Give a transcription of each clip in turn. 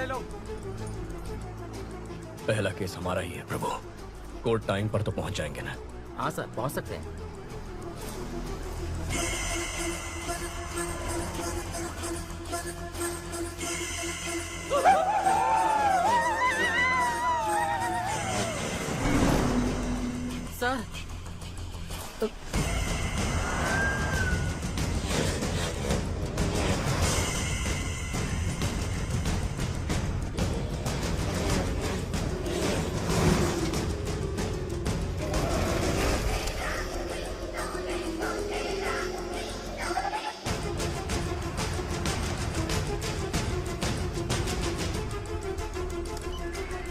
लो। पहला केस हमारा ही है प्रभु। कोर्ट टाइम पर तो पहुंच जाएंगे ना? हाँ सर, पहुंच सकते हैं। सर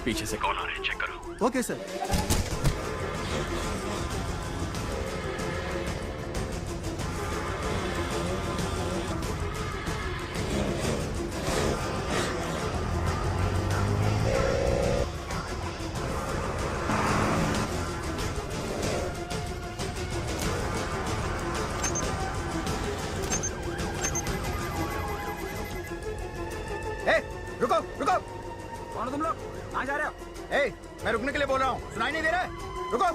पीछे से कौन आ रहे हैं, चेक करो। Okay sir. रुको रुको, कौन हो तुम लोग? कहाँ जा रहे हो? मैं रुकने के लिए बोल रहा हूँ, सुनाई नहीं दे रहा है? रुको।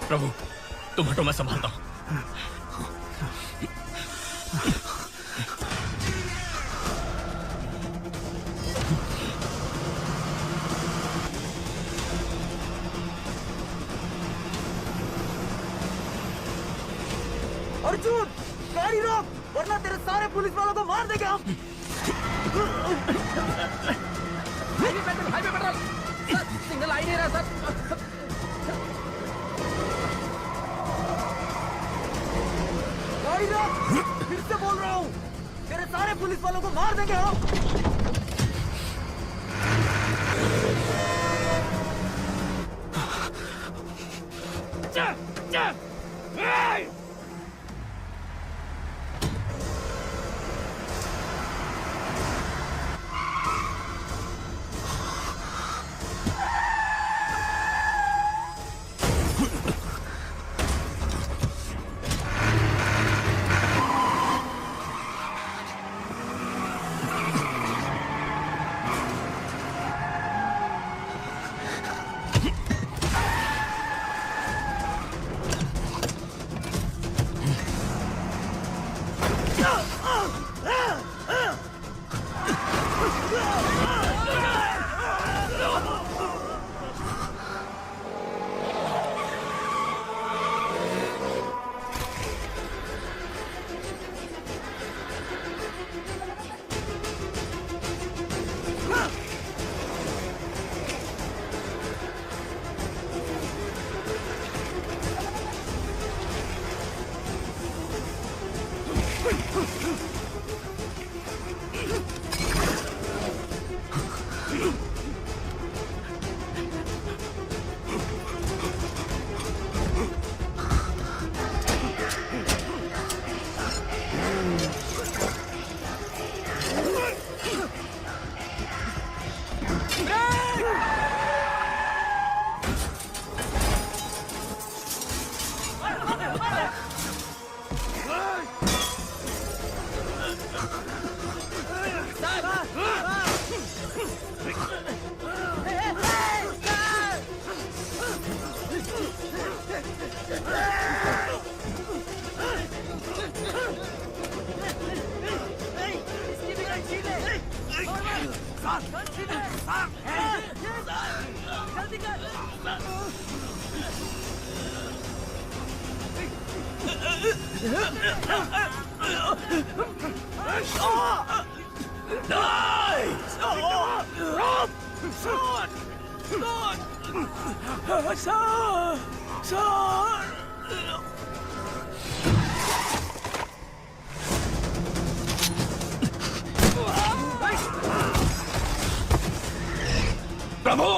प्रभु तुम हटो, मैं संभालता हूं। अर्जुन, गाड़ी रोक, वरना तेरे सारे पुलिस वालों को मार देंगे हम। हाईवे पेट्रोल, सर सिग्नल आ ही नहीं रहा सर। गाड़ी रोक, फिर से बोल रहा हूँ, तेरे सारे पुलिस वालों को मार देंगे हम। प्रभु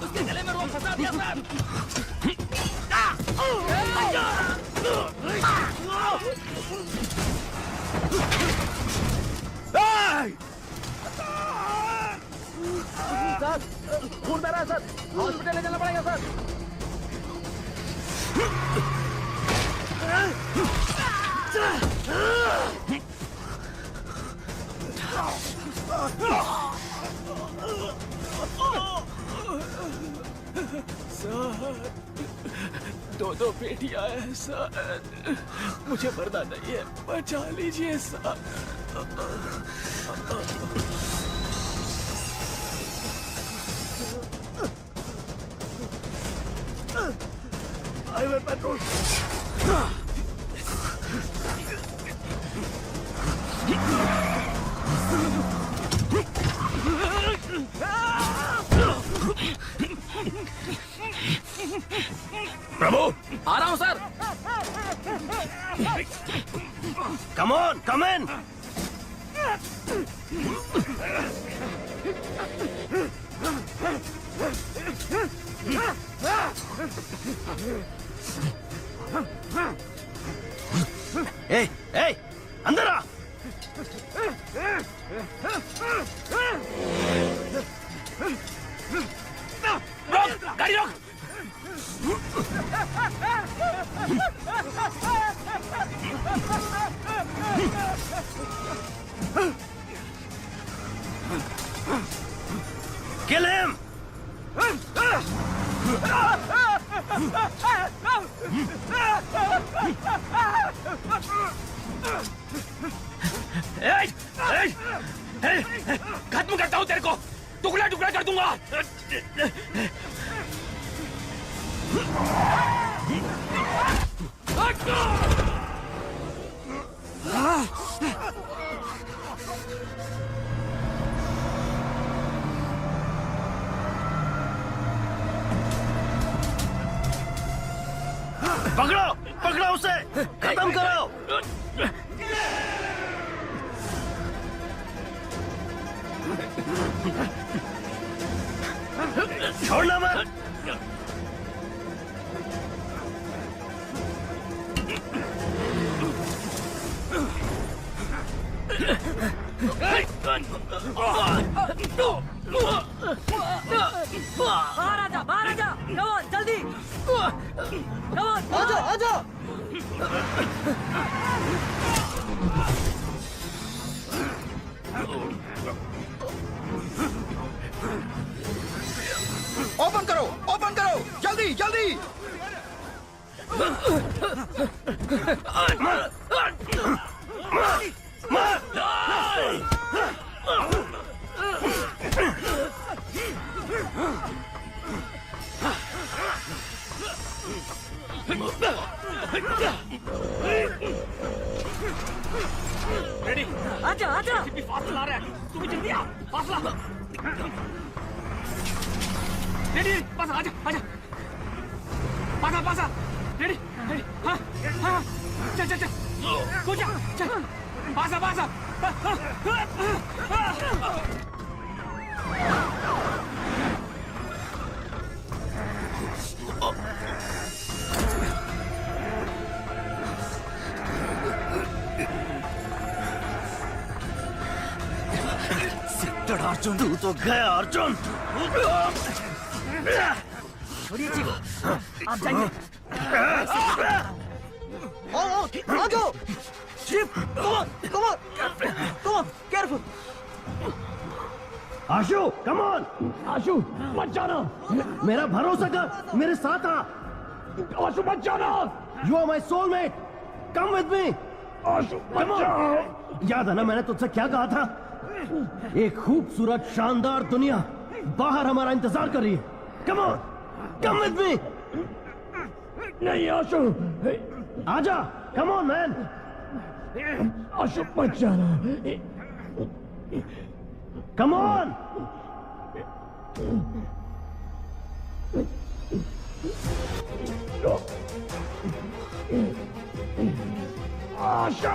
उसके गले में रोक फंसा दिया सर। सर खून बह रहा है सर, हॉस्पिटल ले जाना पड़ेगा सर। सर, दो बेटियां हैं सर, मुझे मरना नहीं है, बचा लीजिए सर। Highway patrol. प्रभु आ रहा हूं सर। कम ऑन कम इन। ए अंदर आ। रोक गाड़ी रोक। Kill him! खत्म करता हूं तेरे को, टुकड़ा टुकड़ा कर दूंगा। पकड़ो पकड़ो उसे, खत्म करो। छोड़ना मत। बाहर आजा, बाहर आजा, कमोन जल्दी, कमोन आजा आजा। ओपन करो जल्दी जल्दी। रेडी आजा आजा। फासला रहा है, तू भी जल्दी आ, फासला। रेडी पासा आजा आजा, पासा पासा। रेडी रेडी, हाँ हाँ, चल चल चल, कूद जा चल, पासा पासा। अर्जुन, तू तो गया अर्जुन। छोड़िए चीफ, आप जाइए। आ जाओ chief, come on careful. Ashu come on, Ashu मत जाना, मेरा भरोसा कर, मेरे साथ आ। आशु मत जाना, you are my soulmate, come with me. Ashu मत जाओ। याद है ना मैंने तुझसे क्या कहा था? एक खूबसूरत शानदार दुनिया बाहर हमारा इंतजार कर रही है। Come on, come with me. नहीं आशु, आजा, कम ऑन मैन। आशु मत जाना। Come on. Ashu.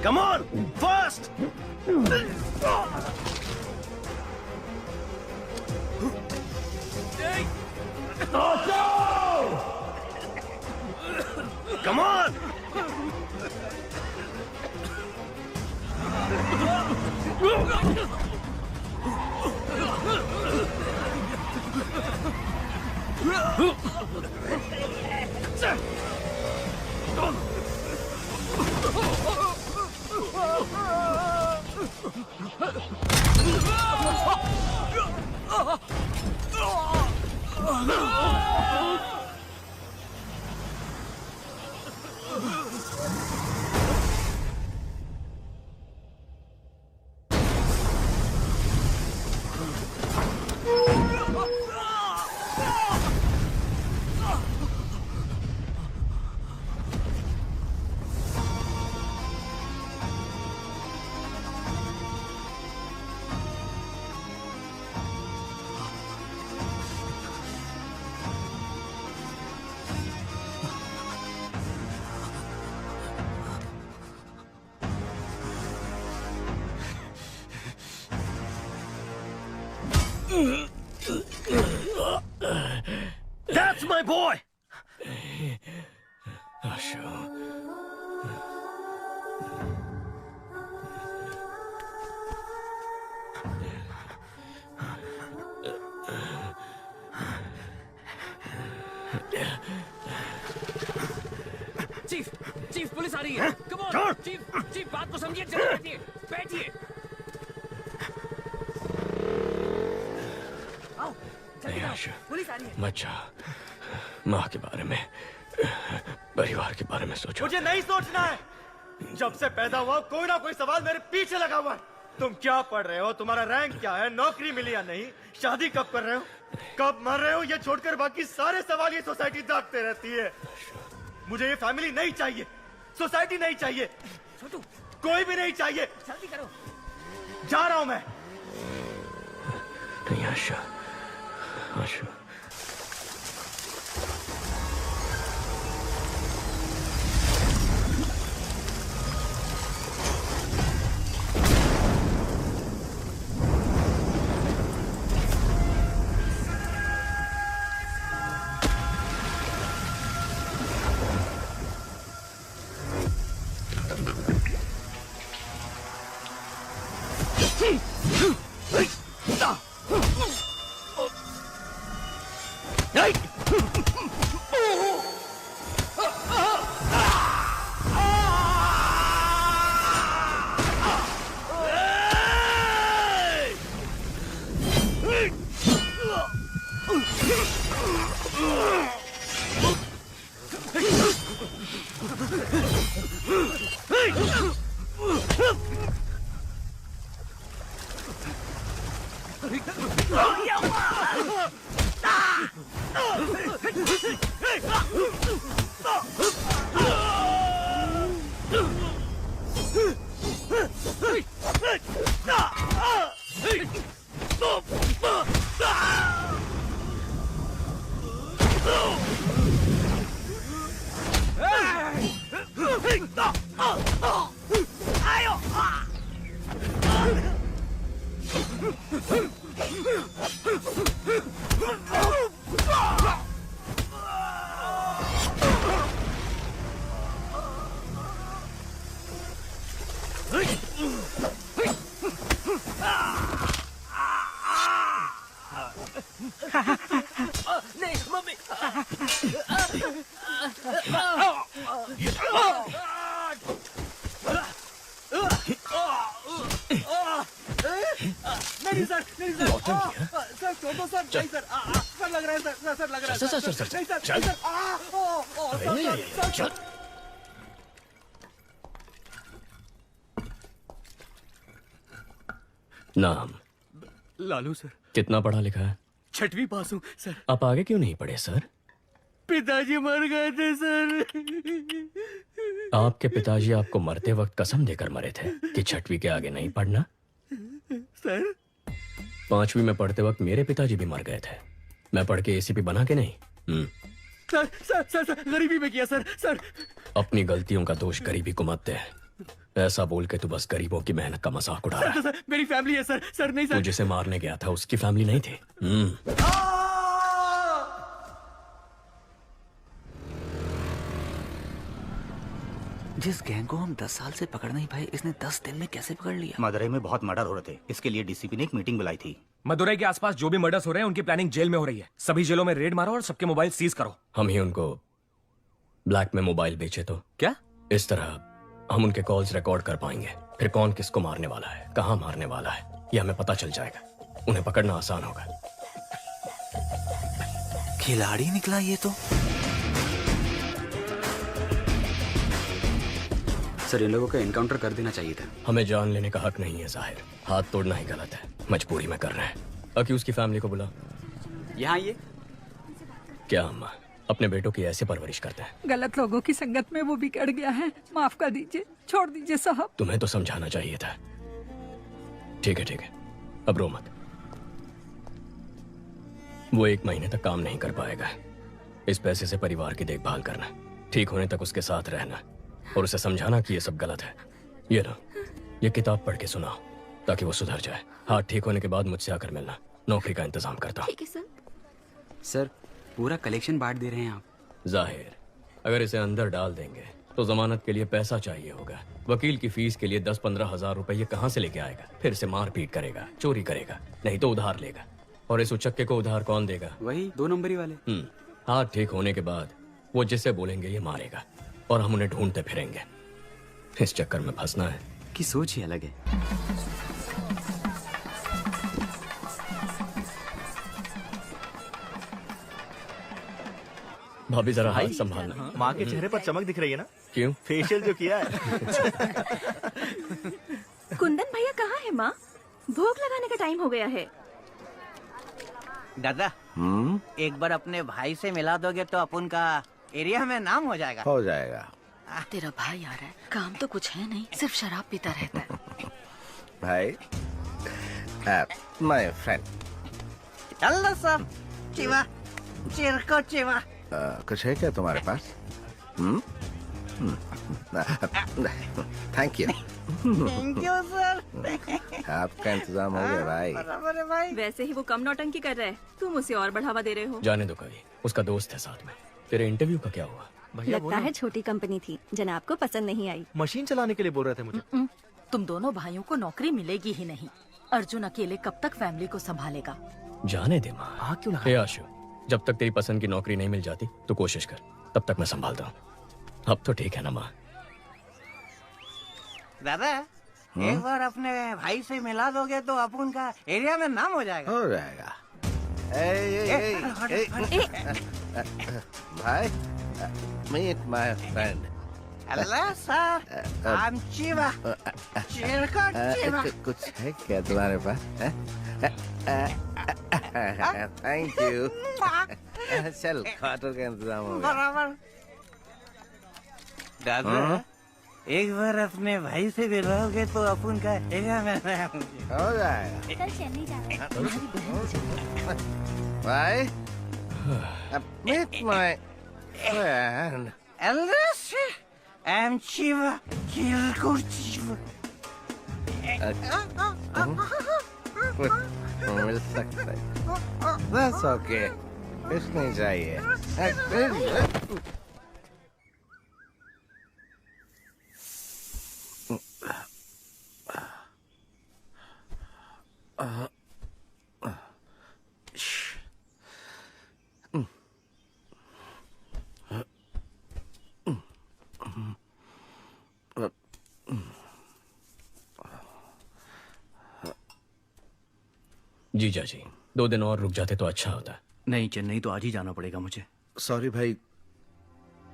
Come on, fast! Come on! That's my boy! Ashu, chief, chief police आ रही है। कम ऑन चीफ, चीफ बात को समझिए। चलिए बैठिए, बैठिए। आओ, जल्दी आओ, पुलिस आ रही है। मत जा, माँ के बारे में, परिवार के बारे में सोचो। मुझे नहीं सोचना है। जब से पैदा हुआ कोई ना कोई सवाल मेरे पीछे लगा हुआ है। तुम क्या पढ़ रहे हो, तुम्हारा रैंक क्या है, नौकरी मिली या नहीं, शादी कब कर रहे हो, कब मर रहे हो, ये छोड़कर बाकी सारे सवाल ये सोसाइटी दागते रहती है। मुझे ये फैमिली नहीं चाहिए, सोसाइटी नहीं चाहिए, छोटू कोई भी नहीं चाहिए। जल्दी करो। जा रहा हूं मैं। नहीं आशा, आशा। नहीं मम्मी। नहीं सर, नहीं सर, सर छोटो सर, नहीं सर, सर लग रहा है सर, सर लग रहा है सर, सर, सर, नहीं सर, चल। नहीं सर, चल। नाम? लालू सर। कितना पढ़ा लिखा है? 6वीं पास हूँ सर। आप आगे क्यों नहीं पढ़े सर? पिताजी मर गए थे सर। आपके पिताजी आपको मरते वक्त कसम देकर मरे थे कि छठवीं के आगे नहीं पढ़ना। सर 5वीं में पढ़ते वक्त मेरे पिताजी भी मर गए थे। मैं पढ़ के एसीपी बना के नहीं। सर सर सर सर गरीबी में किया सर। सर अपनी गलतियों का दोष गरीबी को मत दे। ऐसा बोल के तू बस गरीबों की मेहनत का मजाक उड़ा रहा है। सर मेरी फैमिली है सर। सर नहीं तू सर। जिसे मारने गया था उसकी फैमिली नहीं थी। जिस गैंग को हम 10 साल से पकड़ नहीं पाए, इसने 10 दिन में कैसे पकड़ लिया? मदुरई में बहुत मर्डर हो रहे थे, इसके लिए डीसीपी ने एक मीटिंग बुलाई थी। मदुरई के आसपास जो भी मर्डर्स हो रहे हैं उनकी प्लानिंग जेल में हो रही है। सभी जेलों में रेड मारो और सबके मोबाइल सीज करो। हम ही उनको ब्लैक में मोबाइल बेचे तो क्या? इस तरह हम उनके कॉल्स रिकॉर्ड कर पाएंगे। फिर कौन किसको मारने वाला है, कहाँ मारने वाला है, ये हमें पता चल जाएगा। उन्हें पकड़ना आसान होगा। खिलाड़ी निकला ये तो। सर इन लोगों का एनकाउंटर कर देना चाहिए था। हमें जान लेने का हक नहीं है जाहिर। हाथ तोड़ना ही गलत है। मजबूरी में कर रहे हैं। अक्यूज की फैमिली को बुला। यहाँ ये क्या अम्मा अपने बेटों की ऐसे परवरिश करते हैं? गलत लोगों की संगत में वो बिगड़ गया है। माफ कर दीजिए, छोड़ दीजिए साहब। तुम्हें तो समझाना चाहिए था। ठीक है, अब रो मत। वो 1 महीने तक काम नहीं कर पाएगा। इस पैसे से परिवार की देखभाल करना, ठीक होने तक उसके साथ रहना और उसे समझाना कि ये सब गलत है। ये लो, ये किताब पढ़ के सुनाओ ताकि वो सुधर जाए। हाथ ठीक होने के बाद मुझसे आकर मिलना। नौकरी का इंतजाम करता हूँ। ठीक है सर। सर पूरा कलेक्शन बांट दे रहे हैं आप। जाहिर अगर इसे अंदर डाल देंगे तो जमानत के लिए पैसा चाहिए होगा। वकील की फीस के लिए 10-15 हजार रुपए ये कहाँ से लेके आएगा? फिर से मारपीट करेगा, चोरी करेगा, नहीं तो उधार लेगा। और इस उचक्के को उधार कौन देगा? वही 2 नंबरी वाले। हाथ ठीक होने के बाद वो जिसे बोलेंगे ये मारेगा और हम उन्हें ढूंढते फिरेंगे। इस चक्कर में फंसना है की सोच ही अलग है। भाभी जरा हाथ संभालना। माँ के चेहरे पर चमक दिख रही है ना? क्यों? फेशियल जो किया है। कुंदन भैया कहाँ है माँ? भोग लगाने का टाइम हो गया है। दादा एक बार अपने भाई से मिला दोगे तो अपन का एरिया में नाम हो जाएगा। हो जाएगा। तेरा भाई आ रहा है, काम तो कुछ है नहीं, सिर्फ शराब पीता रहता है। भाई माय फ्रेंड। चलो सब चिवा चिरको चिवा। कुछ है क्या तुम्हारे पास? Thank you. Thank you sir. आपका इंतजाम हो गया भाई। बराबर है भाई। वैसे ही वो कम नौटंकी कर रहा है, तुम उसे और बढ़ावा दे रहे हो। जाने दो कभी, उसका दोस्त है साथ में। तेरे इंटरव्यू का क्या हुआ? लगता है छोटी कंपनी थी, जनाब को पसंद नहीं आई। मशीन चलाने के लिए बोल रहे थे मुझे। तुम दोनों भाइयों को नौकरी मिलेगी ही नहीं। अर्जुन अकेले कब तक फैमिली को संभालेगा? जाने दे माँ। आग क्यों लगा? हे आशु, जब तक तेरी पसंद की नौकरी नहीं मिल जाती तो कोशिश कर, तब तक मैं संभालता हूँ। अब तो ठीक है ना माँ? दादा एक बार अपने भाई से मिला दोगे तो अपन का एरिया में नाम हो जाएगा। हो जाएगा। भाई meet my friend. Hello sir, I am चिवा चिरको चिवा। कुछ है क्या तुम्हारे पास? Thank you. चल क्वार्टर का इंतजाम हो गया। बराबर। दादा एक बार अपने भाई से मिलोगे तो अपन का एरिया में नाम हो जाएगा। कल चेन्नई जा रहे हैं। भाई meet my friend. I am चिवा चिरको चिवा। मिल सकता है। That's okay. कुछ नहीं चाहिए। जीजा जी 2 दिन और रुक जाते तो अच्छा होता। नहीं, चेन्नई तो आज ही जाना पड़ेगा मुझे। सॉरी भाई,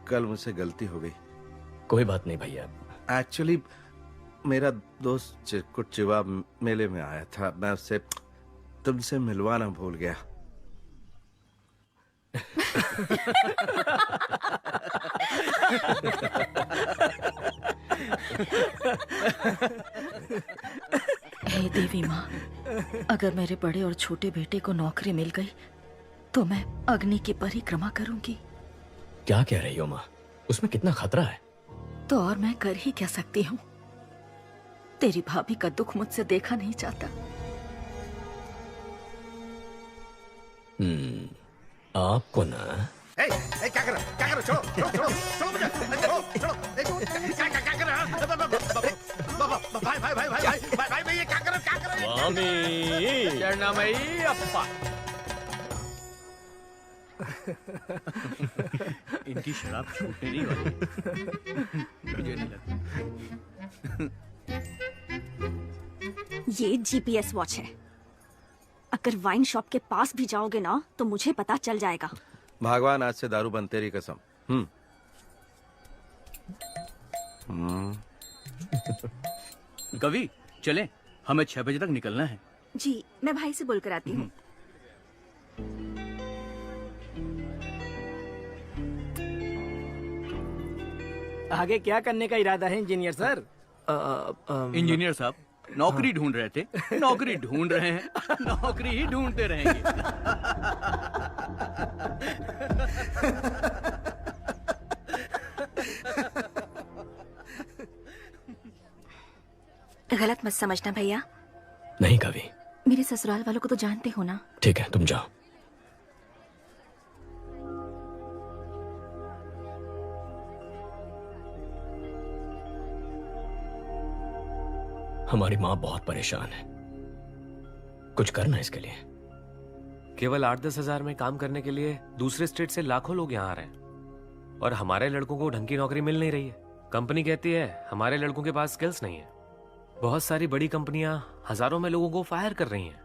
कल मुझसे गलती हो गई। कोई बात नहीं भैया। एक्चुअली मेरा दोस्त चिरकुट चिवा मेले में आया था, मैं उससे तुमसे मिलवाना भूल गया। हे देवी माँ, अगर मेरे बड़े और छोटे बेटे को नौकरी मिल गई तो मैं अग्नि की परिक्रमा करूंगी। क्या कह रही हो माँ? उसमें कितना खतरा है। तो और मैं कर ही क्या सकती हूँ? तेरी भाभी का दुख मुझसे देखा नहीं जाता। आपको ना क्या कर रहा है? छोड़ो छोड़ो छोड़ो छोड़ो मुझे, छोड़ो क्या कर रहा है? भाई भाई भाई भाई भाई भाई भाई ये क्या कर रहा है? स्वामी शरणमयी अप्पा। इनकी शराब छूटने नहीं वाली। मुझे नहीं लगता। ये जीपीएस वॉच है। अगर वाइन शॉप के पास भी जाओगे ना तो मुझे पता चल जाएगा। भगवान आज से दारू बंद, तेरी कसम। कवि चलें, हमें 6 बजे तक निकलना है। जी मैं भाई से बोलकर आती हूँ। आगे क्या करने का इरादा है इंजीनियर सर? इंजीनियर साहब नौकरी ढूंढ रहे थे, नौकरी ढूंढ रहे हैं, नौकरी ही ढूंढते रहेंगे। गलत मत समझना भैया। नहीं कवि। मेरे ससुराल वालों को तो जानते हो ना। ठीक है, तुम जाओ। हमारी माँ बहुत परेशान है, कुछ करना इसके लिए। केवल 8-10 हजार में काम करने के लिए दूसरे स्टेट से लाखों लोग यहाँ आ रहे हैं और हमारे लड़कों को ढंग की नौकरी मिल नहीं रही है। कंपनी कहती है हमारे लड़कों के पास स्किल्स नहीं है। बहुत सारी बड़ी कंपनियां हजारों में लोगों को फायर कर रही हैं।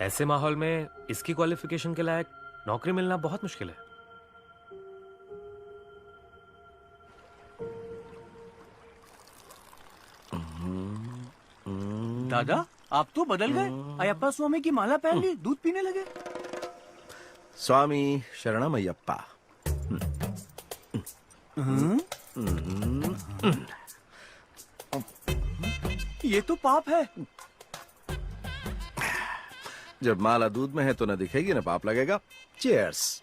ऐसे माहौल में इसकी क्वालिफिकेशन के लायक नौकरी मिलना बहुत मुश्किल है। दादा आप तो बदल गए। अयप्पा स्वामी की माला पहन ली, दूध पीने लगे। स्वामी शरणमयप्पा। ये तो पाप है। जब माला दूध में है तो न दिखेगी न पाप लगेगा। चीयर्स।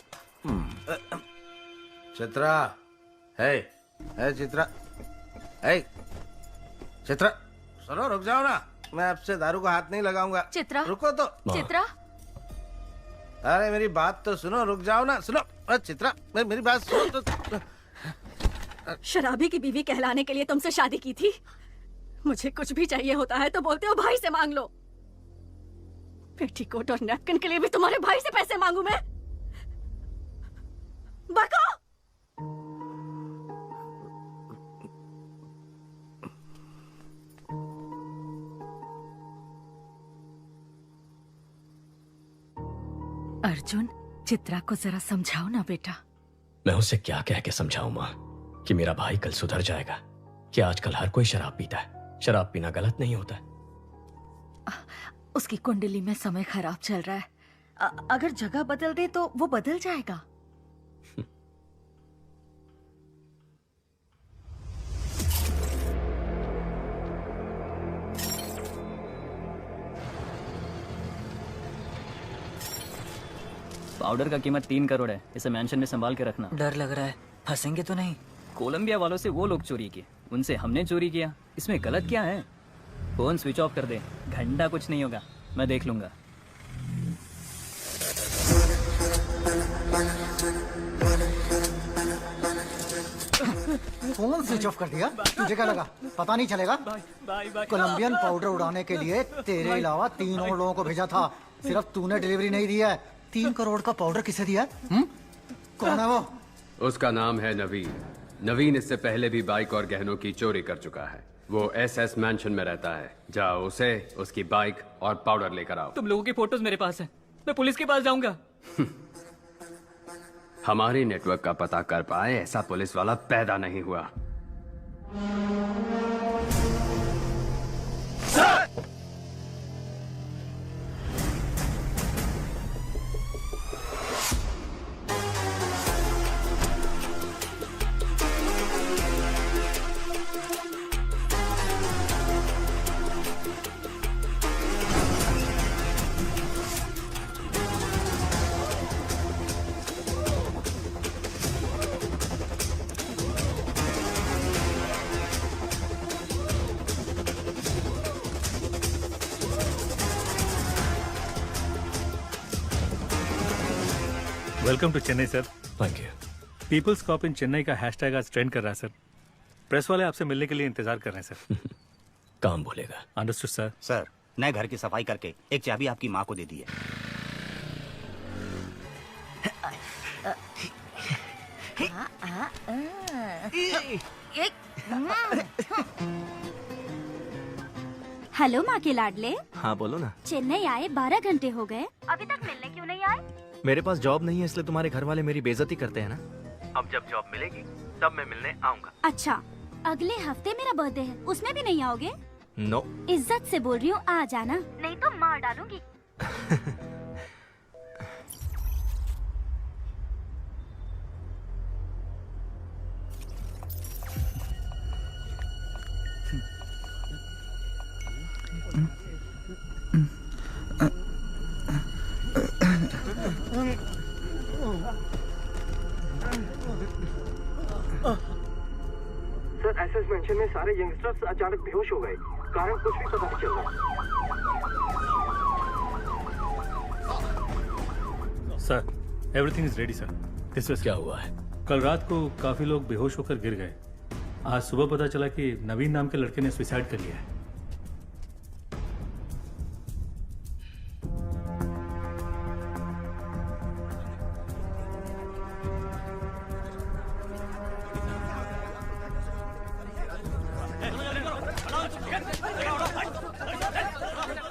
चित्रा है चित्रा, है चित्रा, सुनो रुक जाओ ना, मैं आपसे दारू को हाथ नहीं लगाऊंगा। चित्रा रुको तो। चित्रा अरे मेरी बात तो सुनो, रुक जाओ ना। सुनो चित्रा, मेरी बात सुनो तो। शराबी की बीवी कहलाने के लिए तुमसे शादी की थी। मुझे कुछ भी चाहिए होता है तो बोलते हो भाई से मांग लो। पेटीकोट और नैपकिन के लिए भी तुम्हारे भाई से पैसे मांगू मैं? बको! अर्जुन, चित्रा को जरा समझाओ ना बेटा। मैं उसे क्या कह के समझाऊं माँ कि मेरा भाई कल सुधर जाएगा, कि आजकल हर कोई शराब पीता है। शराब पीना गलत नहीं होता है। उसकी कुंडली में समय खराब चल रहा है। अगर जगह बदल दे तो वो बदल जाएगा। पाउडर का कीमत 3 करोड़ है। इसे मेंशन में संभाल के रखना। डर लग रहा है, फंसेंगे तो नहीं? कोलंबिया वालों से वो लोग चोरी किए, उनसे हमने चोरी किया। इसमें गलत क्या है? फोन स्विच ऑफ कर दे, घंटा कुछ नहीं होगा, मैं देख लूंगा। फोन स्विच ऑफ कर दिया? तुझे क्या लगा पता नहीं चलेगा? कोलंबियन पाउडर उड़ाने के लिए तेरे अलावा 3 और लोगों को भेजा था, सिर्फ तूने डिलीवरी नहीं दी है। 3 करोड़ का पाउडर किसे दिया? कौन है वो? उसका नाम है नवीन। नवीन इससे पहले भी बाइक और गहनों की चोरी कर चुका है। वो एसएस मैंशन में रहता है। जाओ उसे, उसकी बाइक और पाउडर लेकर आओ। तुम लोगों की फोटोज मेरे पास है, मैं पुलिस के पास जाऊंगा। हमारी नेटवर्क का पता कर पाए ऐसा पुलिस वाला पैदा नहीं हुआ। Welcome to Chennai sir. Thank you. People's cop in Chennai का हैशटैग आज ट्रेंड कर रहा है सर। प्रेस वाले आपसे मिलने के लिए इंतजार कर रहे हैं सर। काम बोलेगा। Understood sir. सर नए घर की सफाई करके एक चाबी आपकी माँ को दे दी है। हेलो माँ के लाडले। हाँ बोलो ना। चेन्नई आए 12 घंटे हो गए, अभी तक मिलने क्यों नहीं आए? मेरे पास जॉब नहीं है इसलिए तुम्हारे घर वाले मेरी बेइज्जती करते हैं ना। अब जब जॉब मिलेगी तब मैं मिलने आऊंगा। अच्छा, अगले हफ्ते मेरा बर्थडे है, उसमें भी नहीं आओगे? नो। इज्जत से बोल रही हूँ, आ जाना, नहीं तो मार डालूंगी। सर एसएस मेंशन में सारे यंगस्टर्स अचानक बेहोश हो गए, कारण कुछ भी पता नहीं चल रहा। Sir everything is ready sir. This was क्या हुआ है? कल रात को काफी लोग बेहोश होकर गिर गए। आज सुबह पता चला कि नवीन नाम के लड़के ने सुसाइड कर लिया है।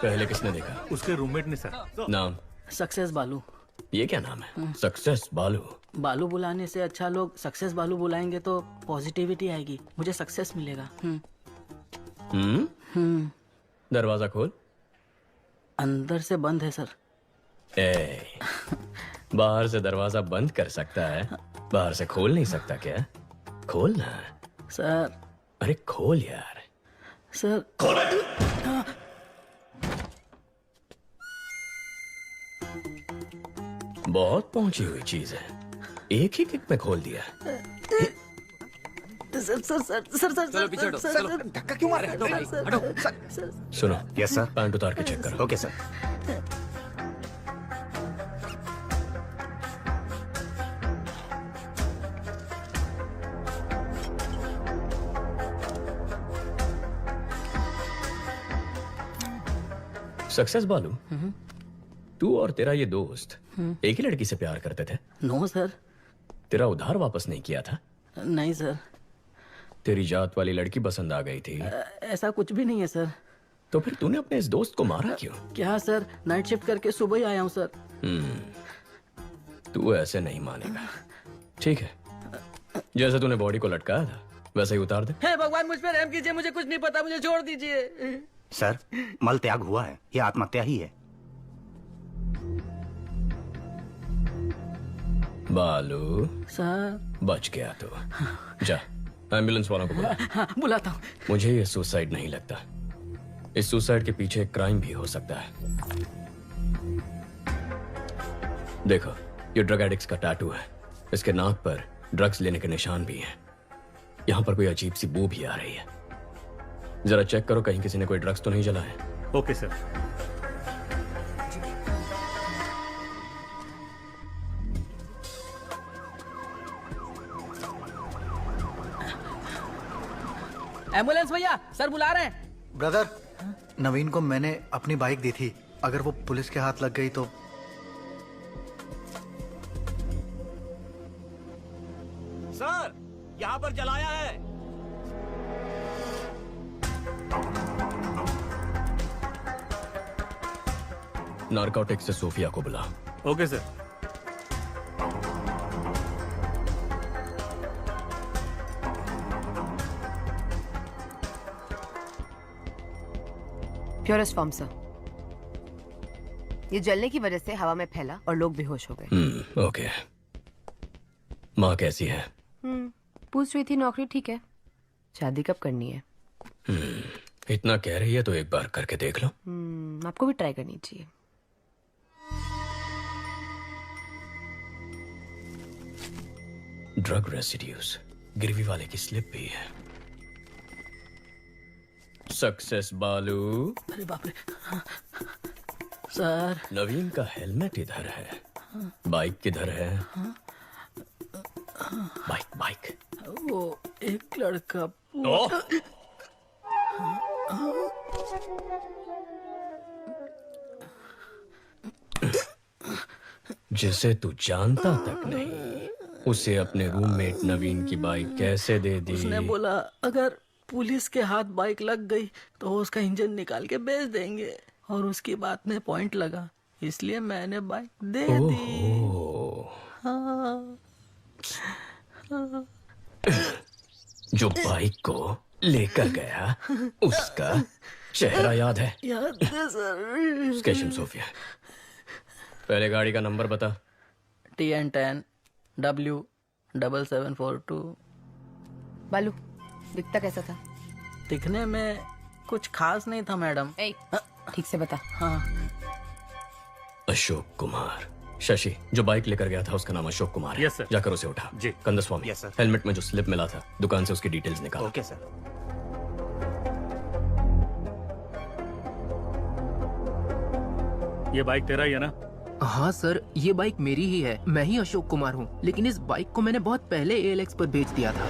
पहले किसने देखा? उसके रूममेट ने सर। नाम? सक्सेस बालू। ये क्या नाम है? सक्सेस बालू। बालू बुलाने से अच्छा लोग सक्सेस बालू बुलाएंगे तो पॉजिटिविटी आएगी, मुझे सक्सेस मिलेगा। दरवाजा खोल। अंदर से बंद है सर। बाहर से दरवाजा बंद कर सकता है, बाहर से खोल नहीं सकता क्या? खोल ना सर। अरे खोल यार। सर खोल। बहुत पहुंची हुई चीज है, एक ही किक में खोल दिया। Sir sir sir sir sir चलो पीछे हटो। चलो धक्का क्यों मार रहे हो? हटो हटो। सुनो। Yes sir. पैंट उतार के चेक करो। Okay sir. सक्सेस बालू, तू और तेरा ये दोस्त एक ही लड़की से प्यार करते थे? No sir. तेरा उधार वापस नहीं किया था? नहीं सर। तेरी जात वाली लड़की पसंद आ गई थी? ऐसा कुछ भी नहीं है सर। तो फिर तूने अपने इस दोस्त को मारा क्यों? क्या सर, नाइट शिफ्ट करके सुबह ही आया हूँ सर। तू ऐसे नहीं मानेगा। ठीक है, जैसे तूने बॉडी को लटकाया था वैसे ही उतार दे। हे भगवान, मुझ पे रहम कीजिए, मुझे कुछ नहीं पता, मुझे छोड़ दीजिए। सर मल त्याग हुआ है, ये आत्महत्या ही है। बालू सर। बच गया तो जा एम्बुलेंस वालों को बुला। हाँ, बुलाता हूँ। मुझे ये सुसाइड नहीं लगता, इस सुसाइड के पीछे एक क्राइम भी हो सकता है। देखो, ये ड्रग एडिक्ट्स का टैटू है, इसके नाक पर ड्रग्स लेने के निशान भी हैं। यहाँ पर कोई अजीब सी बू भी आ रही है, जरा चेक करो कहीं किसी ने कोई ड्रग्स तो नहीं जलाए। Okay sir. एम्बुलेंस भैया, सर बुला रहे हैं। ब्रदर, नवीन को मैंने अपनी बाइक दी थी, अगर वो पुलिस के हाथ लग गई तो। सर यहाँ पर जलाया है। नारकोटिक्स से सोफिया को बुला। Okay sir. Purest form sir. ये जलने की वजह से हवा में फैला और लोग बेहोश हो गए। ओके। माँ कैसी है? पूछ रही थी, नौकरी ठीक है। शादी कब करनी है? इतना कह रही है तो एक बार करके देख लो। आपको भी ट्राई करनी चाहिए। ड्रग रेसिड्यूज, गिरवी वाले की स्लिप भी है। सक्सेस बालू। अरे बाप रे। सर। नवीन का हेलमेट इधर है। बाइक किधर है? Bike bike. वो एक लड़का जिसे तू जानता तक नहीं, उसे अपने रूममेट नवीन की बाइक कैसे दे दी? उसने बोला अगर पुलिस के हाथ बाइक लग गई तो वो उसका इंजन निकाल के बेच देंगे, और उसकी बात में पॉइंट लगा, इसलिए मैंने बाइक दे दी। हाँ। जो बाइक को लेकर गया उसका चेहरा याद है? याद है सर। स्केशम सोफिया, पहले गाड़ी का नंबर बता। TN10 W7742। बालू, दिखता कैसा था? दिखने में कुछ खास नहीं था मैडम। ठीक से बता। हाँ। अशोक कुमार। शशि, जो बाइक लेकर गया था उसका नाम अशोक कुमार है। Yes sir. जाकर उसे उठा। जी। Kandaswamy, yes sir. हेलमेट में जो स्लिप मिला था दुकान से उसकी डिटेल्स निकाल। Okay sir. ये बाइक तेरा ही है ना? हाँ सर, ये बाइक मेरी ही है। मैं ही अशोक कुमार हूँ, लेकिन इस बाइक को मैंने बहुत पहले ALX पर बेच दिया था।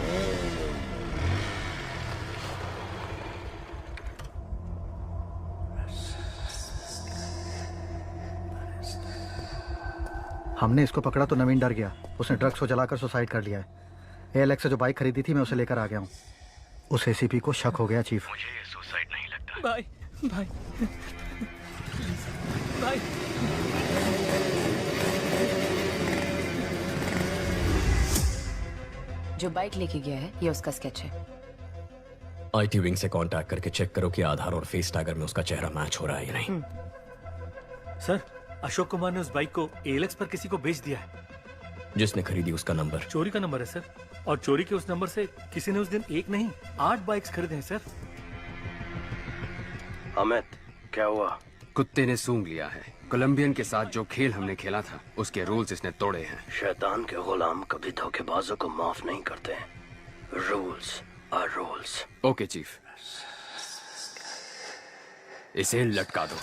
हमने इसको पकड़ा तो नवीन डर गया, उसने ड्रग्स को जलाकर सुसाइड कर लिया है। ALX से जो बाइक खरीदी थी मैं उसे लेकर आ गया हूँ। उस ACP को शक हो गया चीफ। मुझे ये सुसाइड नहीं लगता। भाई भाई भाई। जो बाइक लेके गया है ये उसका स्केच है। IT विंग से कांटेक्ट करके चेक करो कि आधार और फेस टैगर में उसका चेहरा मैच हो रहा है या नहीं। सर, अशोक कुमार ने उस बाइक को ALX पर किसी को बेच दिया है। जिसने खरीदी उसका नंबर चोरी का नंबर है सर, और चोरी के उस नंबर से किसी ने उस दिन एक नहीं 8 बाइक्स खरीदे हैं सर। अमित, क्या हुआ? कुत्ते ने सूंघ लिया है। कोलंबियन के साथ जो खेल हमने खेला था उसके रूल्स इसने तोड़े हैं। शैतान के गुलाम कभी धोखेबाजों को माफ नहीं करते। Rules are rules. Okay chief, इसे लटका दो।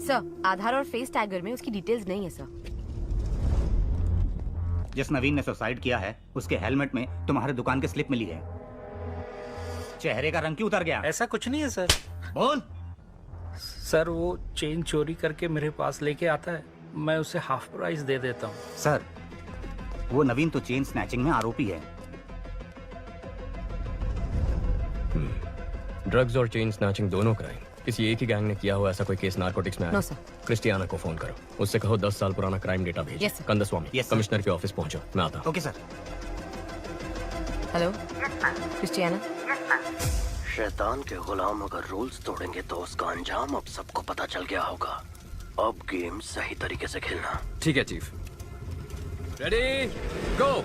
सर, आधार और फेस टैगर में उसकी डिटेल्स नहीं है सर। जिस नवीन ने सुसाइड किया है उसके हेलमेट में तुम्हारे दुकान की स्लिप मिली है। चेहरे का रंग क्यों उतर गया? ऐसा कुछ नहीं है सर। बोल। सर, वो चेन चोरी करके मेरे पास लेके आता है, मैं उसे हाफ प्राइस दे देता हूँ। सर, वो नवीन तो चेन स्नैचिंग में आरोपी है। ड्रग्स और चेन स्नैचिंग दोनों क्राइम किसी एक ही गैंग ने किया हुआ ऐसा कोई केस नारकोटिक्स में आया? No sir. क्रिस्टियाना को फोन करो, उससे कहो 10 साल पुराना क्राइम डेटा भेजो। Yes, sir. कंदस्वामी, कमिश्नर के ऑफिस पहुंचो, मैं आता हूं। Okay sir. Hello Christiana. शैतान के गुलाम अगर रूल्स तोड़ेंगे तो उसका अंजाम अब सबको पता चल गया होगा। अब गेम सही तरीके से खेलना। ठीक है चीफ। रेडी, गो।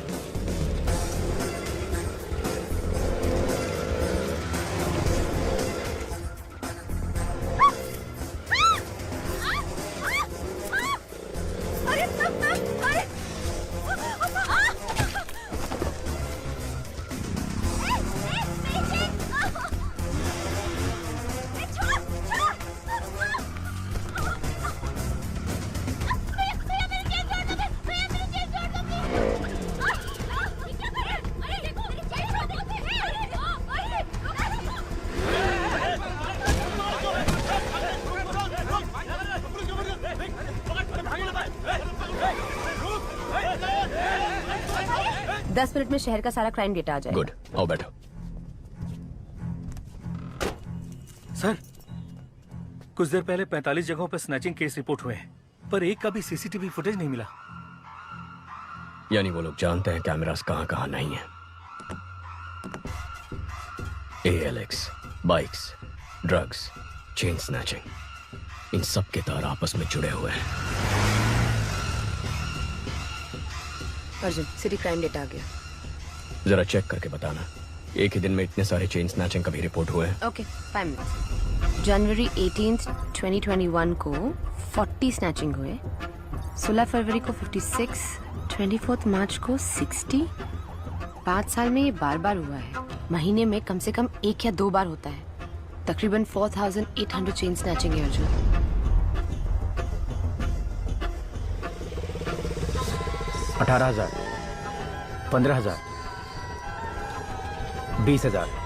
दस मिनट में शहर का सारा क्राइम डेटा आ जाएगा। गुड, आओ बैठो। सर, कुछ देर पहले 45 जगहों पर स्नैचिंग केस रिपोर्ट हुए हैं, पर एक का भी CCTV फुटेज नहीं मिला। यानी वो लोग जानते हैं कैमरास कहां कहां नहीं है। ALX, bikes, drugs, chain snatching, इन सब के तार आपस में जुड़े हुए हैं। अर्जुन, सिटी क्राइम डेटा आ गया। जरा चेक करके बताना, एक ही दिन में इतने सारे चेन स्नैचिंग कभी रिपोर्ट हुए हैं? Okay, 5 minutes. जनवरी 18, 2021 को 40 स्नैचिंग हुए, 16 फरवरी को 56, 24 मार्च को 60। 5 साल में ये बार बार हुआ है। महीने में कम से कम 1 या 2 बार होता है। तकरीबन 4800 चेन स्नैचिंग है अर्जुन। 18,000, 15,000, 20,000।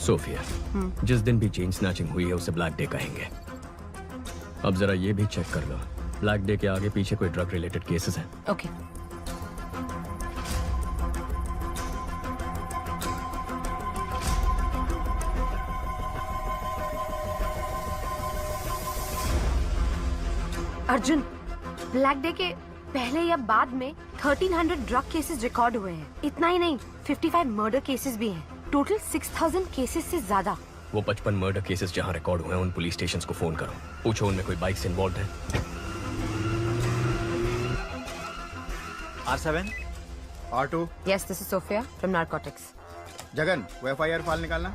सोफिया, जिस दिन भी चेन स्नैचिंग हुई है उसे ब्लैक डे कहेंगे। अब जरा ये भी चेक कर लो, ब्लैक डे के आगे पीछे कोई ड्रग रिलेटेड केसेस हैं? ओके। अर्जुन, ब्लैक डे के पहले या बाद में 1300 ड्रग केसेस रिकॉर्ड हुए हैं। इतना ही नहीं, 55 मर्डर केसेस भी हैं। टोटल 6000 केसेस से ज्यादा। वो 55 मर्डर केसेस जहाँ रिकॉर्ड हुए हैं उन पुलिस स्टेशंस को फोन करो, पूछो उनमें कोई बाइक से इन्वॉल्व है। R7, R2। Yes, this is Sophia from Narcotics. Jagan, वो FIR फाइल निकालना।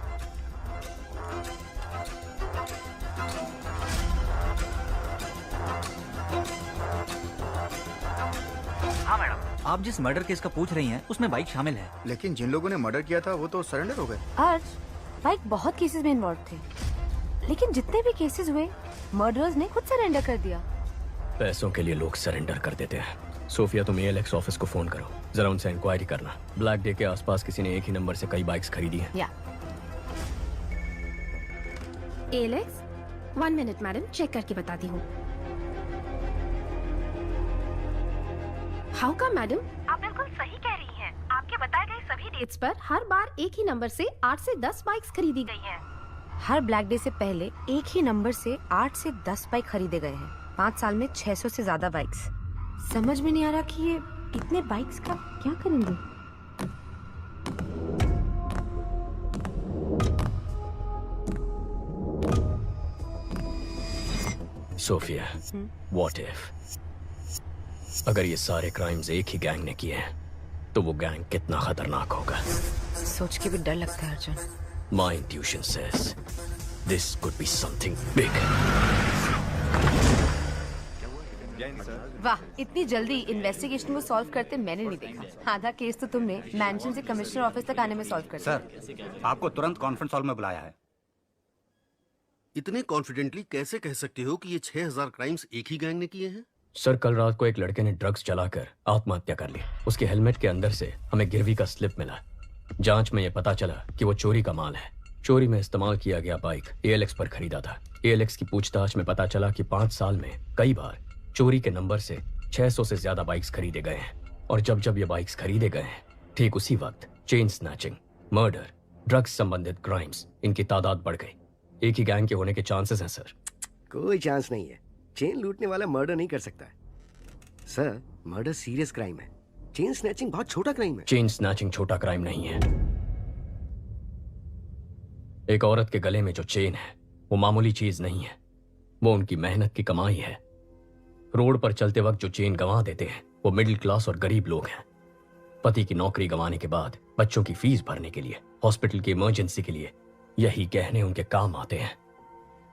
हाँ मैडम। आप जिस मर्डर केस का पूछ रही हैं उसमें बाइक शामिल है। लेकिन जिन लोगों ने मर्डर किया था वो तो सरेंडर हो गए। अर्ज, बाइक बहुत केसेस में इन्वॉल्व थे, लेकिन जितने भी केसेस हुए मर्डरर्स ने खुद सरेंडर कर दिया। पैसों के लिए लोग सरेंडर कर देते हैं। सोफिया, तुम ALX ऑफिस को फोन करो, जरा उनसे इंक्वायरी करना। ब्लैक डे के आसपास किसी ने एक ही नंबर से कई बाइक्स खरीदी हैं। या ALX, 1 मिनट मैडम, चेक करके बताती हूँ। हाउ का मैडम? आप बिल्कुल सही कह रही हैं। आपके बताए गए सभी डेट्स पर हर बार एक ही नंबर से 8 से 10 बाइक्स खरीदी गई हैं। हर ब्लैक डे से पहले एक ही नंबर से 8 से 10 बाइक खरीदे गए हैं। 5 साल में 600 से ज्यादा बाइक्स। समझ में नहीं आ रहा कि ये इतने बाइक्स का क्या करेंगे। सोफिया, व्हाट इफ अगर ये सारे क्राइम्स एक ही गैंग ने किए हैं तो वो गैंग कितना खतरनाक होगा। सोच के भी डर लगता है Arjun. My intuition says this could be something big. वाह, इतनी जल्दी इन्वेस्टिगेशन को सॉल्व करते मैंने नहीं देखा। आधा केस तो तुमने मैंशन से कमिश्नर ऑफिस तक आने में सॉल्व कर दिया। सर, आपको तुरंत कॉन्फ्रेंस हॉल में बुलाया है। इतने कॉन्फिडेंटली कैसे कह सकते हो कि ये 6000 क्राइम्स एक ही गैंग ने किए हैं? सर, कल रात को एक लड़के ने ड्रग्स चलाकर आत्महत्या कर ली। उसके हेलमेट के अंदर से हमें गिरवी का स्लिप मिला। जांच में यह पता चला कि वो चोरी का माल है। चोरी में इस्तेमाल किया गया बाइक ALX पर खरीदा था। ALX की पूछताछ में पता चला कि 5 साल में कई बार चोरी के नंबर से 600 से ज्यादा बाइक्स खरीदे गए हैं। और जब जब ये बाइक्स खरीदे गए हैं, ठीक उसी वक्त चेन स्नैचिंग, मर्डर, ड्रग्स संबंधित क्राइम्स, इनकी तादाद बढ़ गई। एक ही गैंग के होने के चांसेस हैं सर। कोई चांस नहीं है। चेन लूटने वाला मर्डर नहीं कर सकता सर। मर्डर सीरियस क्राइम है। चेन स्नैचिंग बहुत छोटा क्राइम है। चेन स्नैचिंग छोटा क्राइम नहीं है। एक औरत के गले में जो चेन है वो मामूली चीज नहीं है, वो उनकी मेहनत की कमाई है। रोड पर चलते वक्त जो चेन गंवा देते हैं वो मिडिल क्लास और गरीब लोग हैं। पति की नौकरी गंवाने के बाद बच्चों की फीस भरने के लिए, हॉस्पिटल की इमरजेंसी के लिए यही गहने उनके काम आते हैं।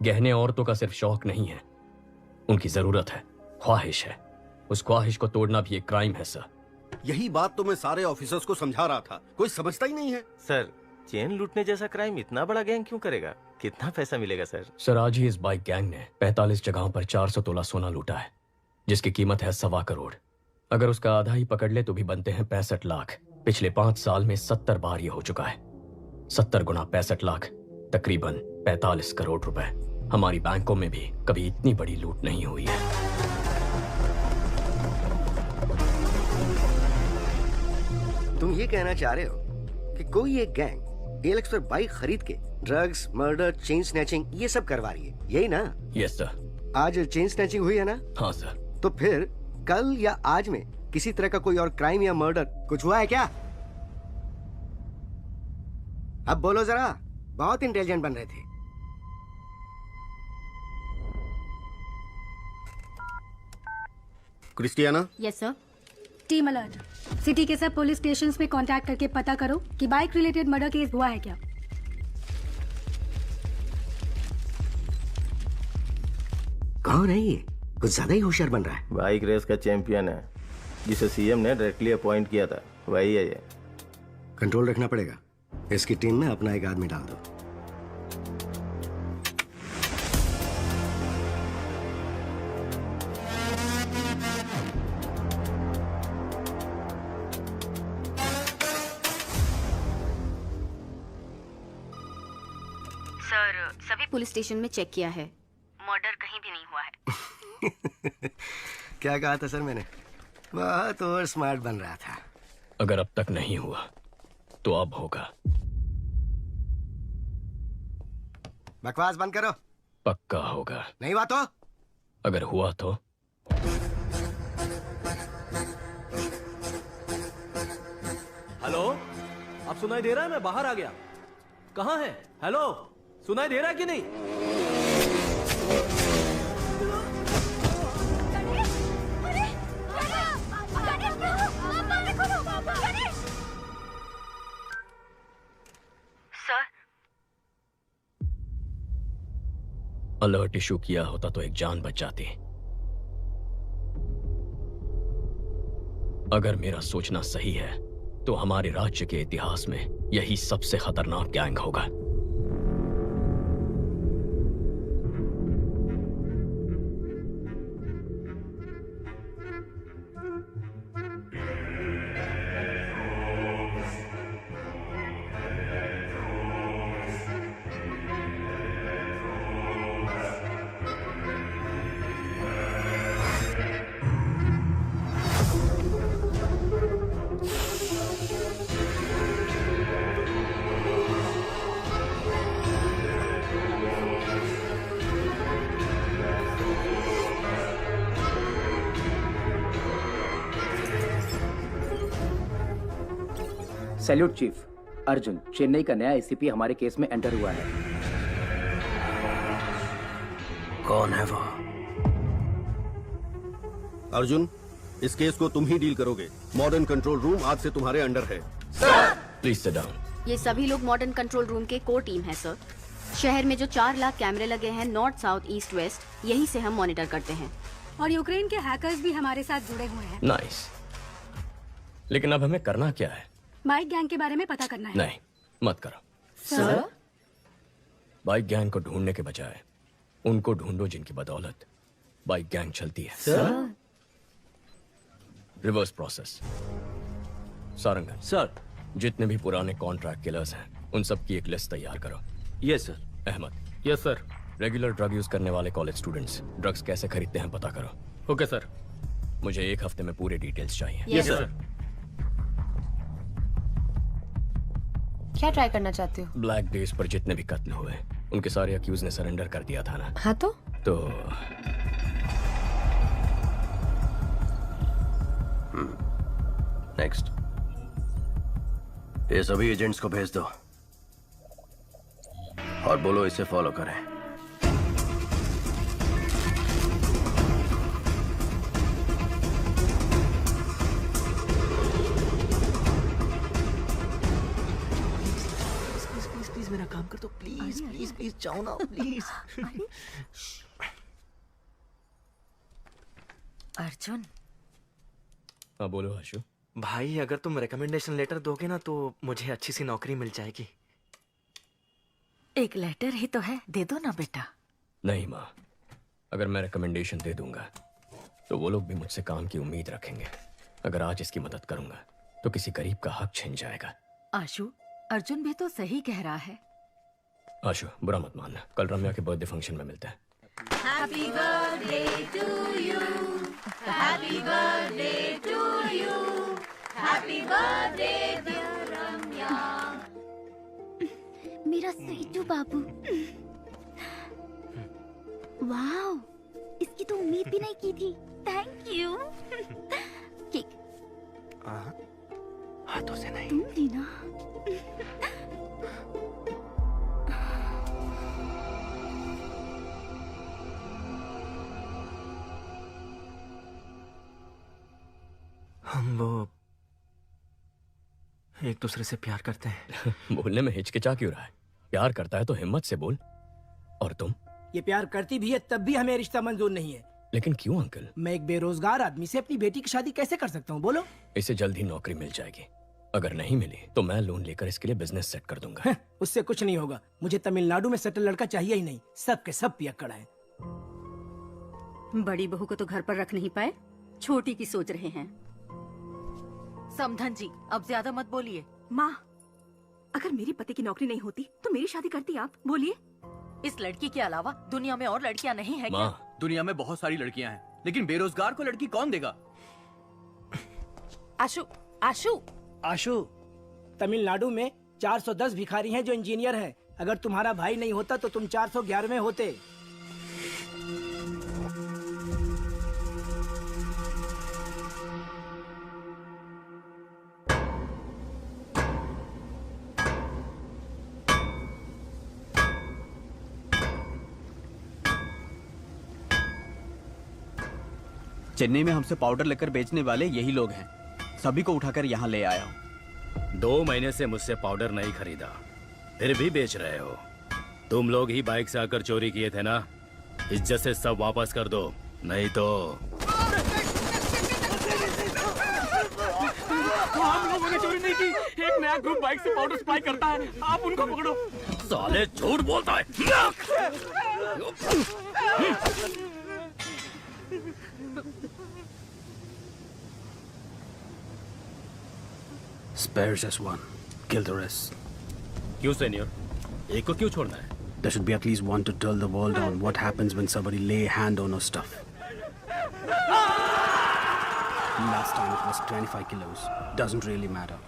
गहने औरतों का सिर्फ शौक नहीं है, उनकी जरूरत है, ख्वाहिश है। उस ख्वाहिश को तोड़ना भी एक क्राइम है सर। यही बात तो मैं सारे ऑफिसर्स को समझा रहा था, कोई समझता ही नहीं है। सर, चेन लूटने जैसा क्राइम इतना बड़ा गैंग क्यों करेगा? कितना पैसा मिलेगा सर? सर, आज ही इस बाइक गैंग ने 45 जगहों पर 400 तोला सोना लूटा है, जिसकी कीमत है 1.25 करोड़। अगर उसका आधा ही पकड़ ले तो भी बनते हैं 65 लाख। पिछले 5 साल में 70 बार ये हो चुका है। 70 गुना 65 लाख, तकरीबन 45 करोड़ रुपए। हमारी बैंकों में भी कभी इतनी बड़ी लूट नहीं हुई है। तुम ये कहना चाह रहे हो कि कोई एक गैंग एलेक्स पर बाइक खरीद के ड्रग्स, मर्डर, चेन स्नैचिंग ये सब करवा रही है, यही ना? Yes sir. आज चेन स्नैचिंग हुई है ना? हाँ सर। तो फिर कल या आज में किसी तरह का कोई और क्राइम या मर्डर कुछ हुआ है क्या? अब बोलो जरा, बहुत इंटेलिजेंट बन रहे थे। Christiana? Yes sir. Team alert, city के सब पुलिस स्टेशंस में कांटेक्ट करके पता करो कि बाइक रिलेटेड मर्डर केस हुआ है क्या। कौन है ये? कुछ ज्यादा ही होशियार बन रहा है। बाइक रेस का चैंपियन है, जिसे सीएम ने डायरेक्टली अपॉइंट किया था, वही है ये। कंट्रोल रखना पड़ेगा। इसकी टीम में अपना एक आदमी डाल दो। सर, सभी पुलिस स्टेशन में चेक किया है, मर्डर कहीं भी नहीं हुआ है। क्या कहा था सर मैंने? बहुत और स्मार्ट बन रहा था। अगर अब तक नहीं हुआ तो अब होगा। बकवास बंद करो। पक्का होगा। नहीं हुआ तो? अगर हुआ तो? हेलो, अब सुनाई दे रहा है? मैं बाहर आ गया। कहाँ है? हेलो, सुनाई दे रहा है कि नहीं? अलर्ट इशू किया होता तो एक जान बच जाती। अगर मेरा सोचना सही है तो हमारे राज्य के इतिहास में यही सबसे खतरनाक गैंग होगा। Salute chief. अर्जुन, चेन्नई का नया एसीपी हमारे केस में एंटर हुआ है। कौन है वो? अर्जुन, इस केस को तुम ही डील करोगे। मॉडर्न कंट्रोल रूम आज से तुम्हारे अंडर है। Please sit down. ये सभी लोग मॉडर्न कंट्रोल रूम के कोर टीम है सर। शहर में जो 4 लाख कैमरे लगे हैं नॉर्थ, साउथ, ईस्ट, वेस्ट, यही से हम मॉनिटर करते हैं। और यूक्रेन के हैकर्स भी हमारे साथ जुड़े हुए हैं। नाइस। लेकिन अब हमें करना क्या है? बाइक गैंग के बारे में पता करना है। नहीं, मत करो। सर? बाइक गैंग को ढूंढने के बजाय उनको ढूंढो जिनकी बदौलत बाइक गैंग चलती है। Sir? Reverse process. Sarangan sir, जितने भी पुराने कॉन्ट्रैक्ट किलर्स हैं उन सब की एक लिस्ट तैयार करो। Yes sir. Ahmed. Yes sir. Regular drug use करने वाले कॉलेज स्टूडेंट्स ड्रग्स कैसे खरीदते हैं पता करो। Okay sir. मुझे 1 हफ्ते में पूरे डिटेल्स चाहिए। Yes sir. क्या ट्राई करना चाहते हो? ब्लैक डेज पर जितने भी कत्ल हुए उनके सारे अक्यूज ने सरेंडर कर दिया था ना। हाँ तो नेक्स्ट। ये सभी एजेंट्स को भेज दो और बोलो इसे फॉलो करें। मेरा काम कर दो प्लीज प्लीज प्लीज, जाओ ना प्लीज। अर्जुन। हाँ बोलो आशु। भाई अगर तुम रिकमेंडेशन लेटर दोगे ना तो मुझे अच्छी सी नौकरी मिल जाएगी। एक लेटर ही तो है, दे दो ना बेटा। नहीं माँ, अगर मैं रिकमेंडेशन दे दूंगा तो वो लोग भी मुझसे काम की उम्मीद रखेंगे। अगर आज इसकी मदद करूंगा तो किसी गरीब का हक छिन जाएगा। आशु, अर्जुन भी तो सही कह रहा है। आशु, बुरा मत मानना, कल रम्या के बर्थडे फंक्शन में मिलते हैं। Happy birthday to you. Happy birthday to you. Happy birthday dear Ramya. मेरा स्वीटू बाबू। वाओ, इसकी तो उम्मीद भी नहीं की थी। Thank you. केक हाथों से नहीं। तुम दी ना। हम वो एक दूसरे से प्यार करते हैं। बोलने में हिचकिचा क्यों रहा है? प्यार करता है तो हिम्मत से बोल। और तुम? ये प्यार करती भी है तब भी हमें रिश्ता मंजूर नहीं है। लेकिन क्यों अंकल? मैं एक बेरोजगार आदमी से अपनी बेटी की शादी कैसे कर सकता हूँ बोलो? इसे जल्द ही नौकरी मिल जाएगी। अगर नहीं मिली तो मैं लोन लेकर इसके लिए बिजनेस सेट कर दूंगा। उससे कुछ नहीं होगा। मुझे तमिलनाडु में सेटल लड़का चाहिए ही नहीं। सब के सब पियक्कड़ हैं। बड़ी बहू को तो घर पर रख नहीं पाए, छोटी की सोच रहे हैं। समधन जी, अब ज्यादा मत बोलिए। माँ, अगर मेरी पति की नौकरी नहीं होती तो मेरी शादी करती आप? बोलिए। इस लड़की के अलावा दुनिया में और लड़कियां नहीं है क्या? माँ, दुनिया में बहुत सारी लड़कियां हैं, लेकिन बेरोजगार को लड़की कौन देगा? आशु, आशु, आशु, तमिलनाडु में 410 भिखारी हैं जो इंजीनियर हैं। अगर तुम्हारा भाई नहीं होता तो तुम 411वें होते। चेन्नई में हमसे पाउडर लेकर बेचने वाले यही लोग हैं। सभी को उठाकर यहाँ ले आया हूँ। 2 महीने से मुझसे पाउडर नहीं खरीदा, फिर भी बेच रहे हो। तुम लोग ही बाइक से आकर चोरी किए थे ना? इज्जत से सब वापस कर दो, नहीं तो। हम लोगों ने चोरी नहीं की। एक नया ग्रुप बाइक से पाउडर सप्लाई करता है, आप उनको पकड़ो। साले झूठ बोलता है। Spares as one. Kill the rest. क्यों सीनियर? एक को क्यों छोड़ना है? There should be at least one to tell the world on what happens when somebody lay hand on our stuff. Last time it was 25 kilos. Doesn't really matter.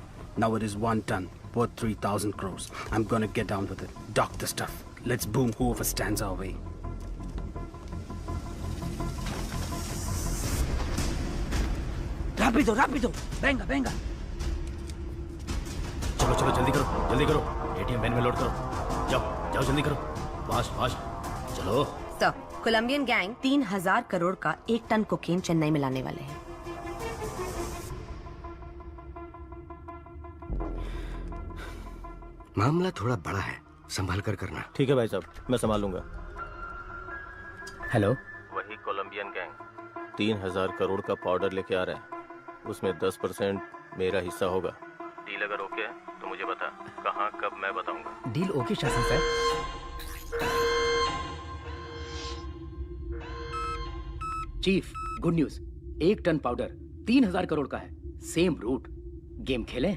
Now it is 1 ton, worth 3,000 crores. I'm gonna get down with it. Dock the stuff. Let's boom whoever stands our way. Rápido, rápido. Venga, venga. चलो चलो जल्दी करो, जल्दी करो। ATM van में load करो। जाओ जाओ जल्दी करो, फास्ट फास्ट चलो। सर, कोलंबियन गैंग 3000 करोड़ का 1 टन कोकेन चेन्नई में लाने वाले हैं। मामला थोड़ा बड़ा है, संभाल कर करना। ठीक है भाई साहब, मैं संभाल लूंगा। हेलो, वही कोलंबियन गैंग 3000 करोड़ का पाउडर लेके आ रहा है। उसमें 10% मेरा हिस्सा होगा। डील अगर ओके है तो मुझे बता, कहाँ कब मैं बताऊंगा। डील ओके शासन sir. Chief, good news. 1 ton powder 3000 crore का है। Same root. गेम खेलें?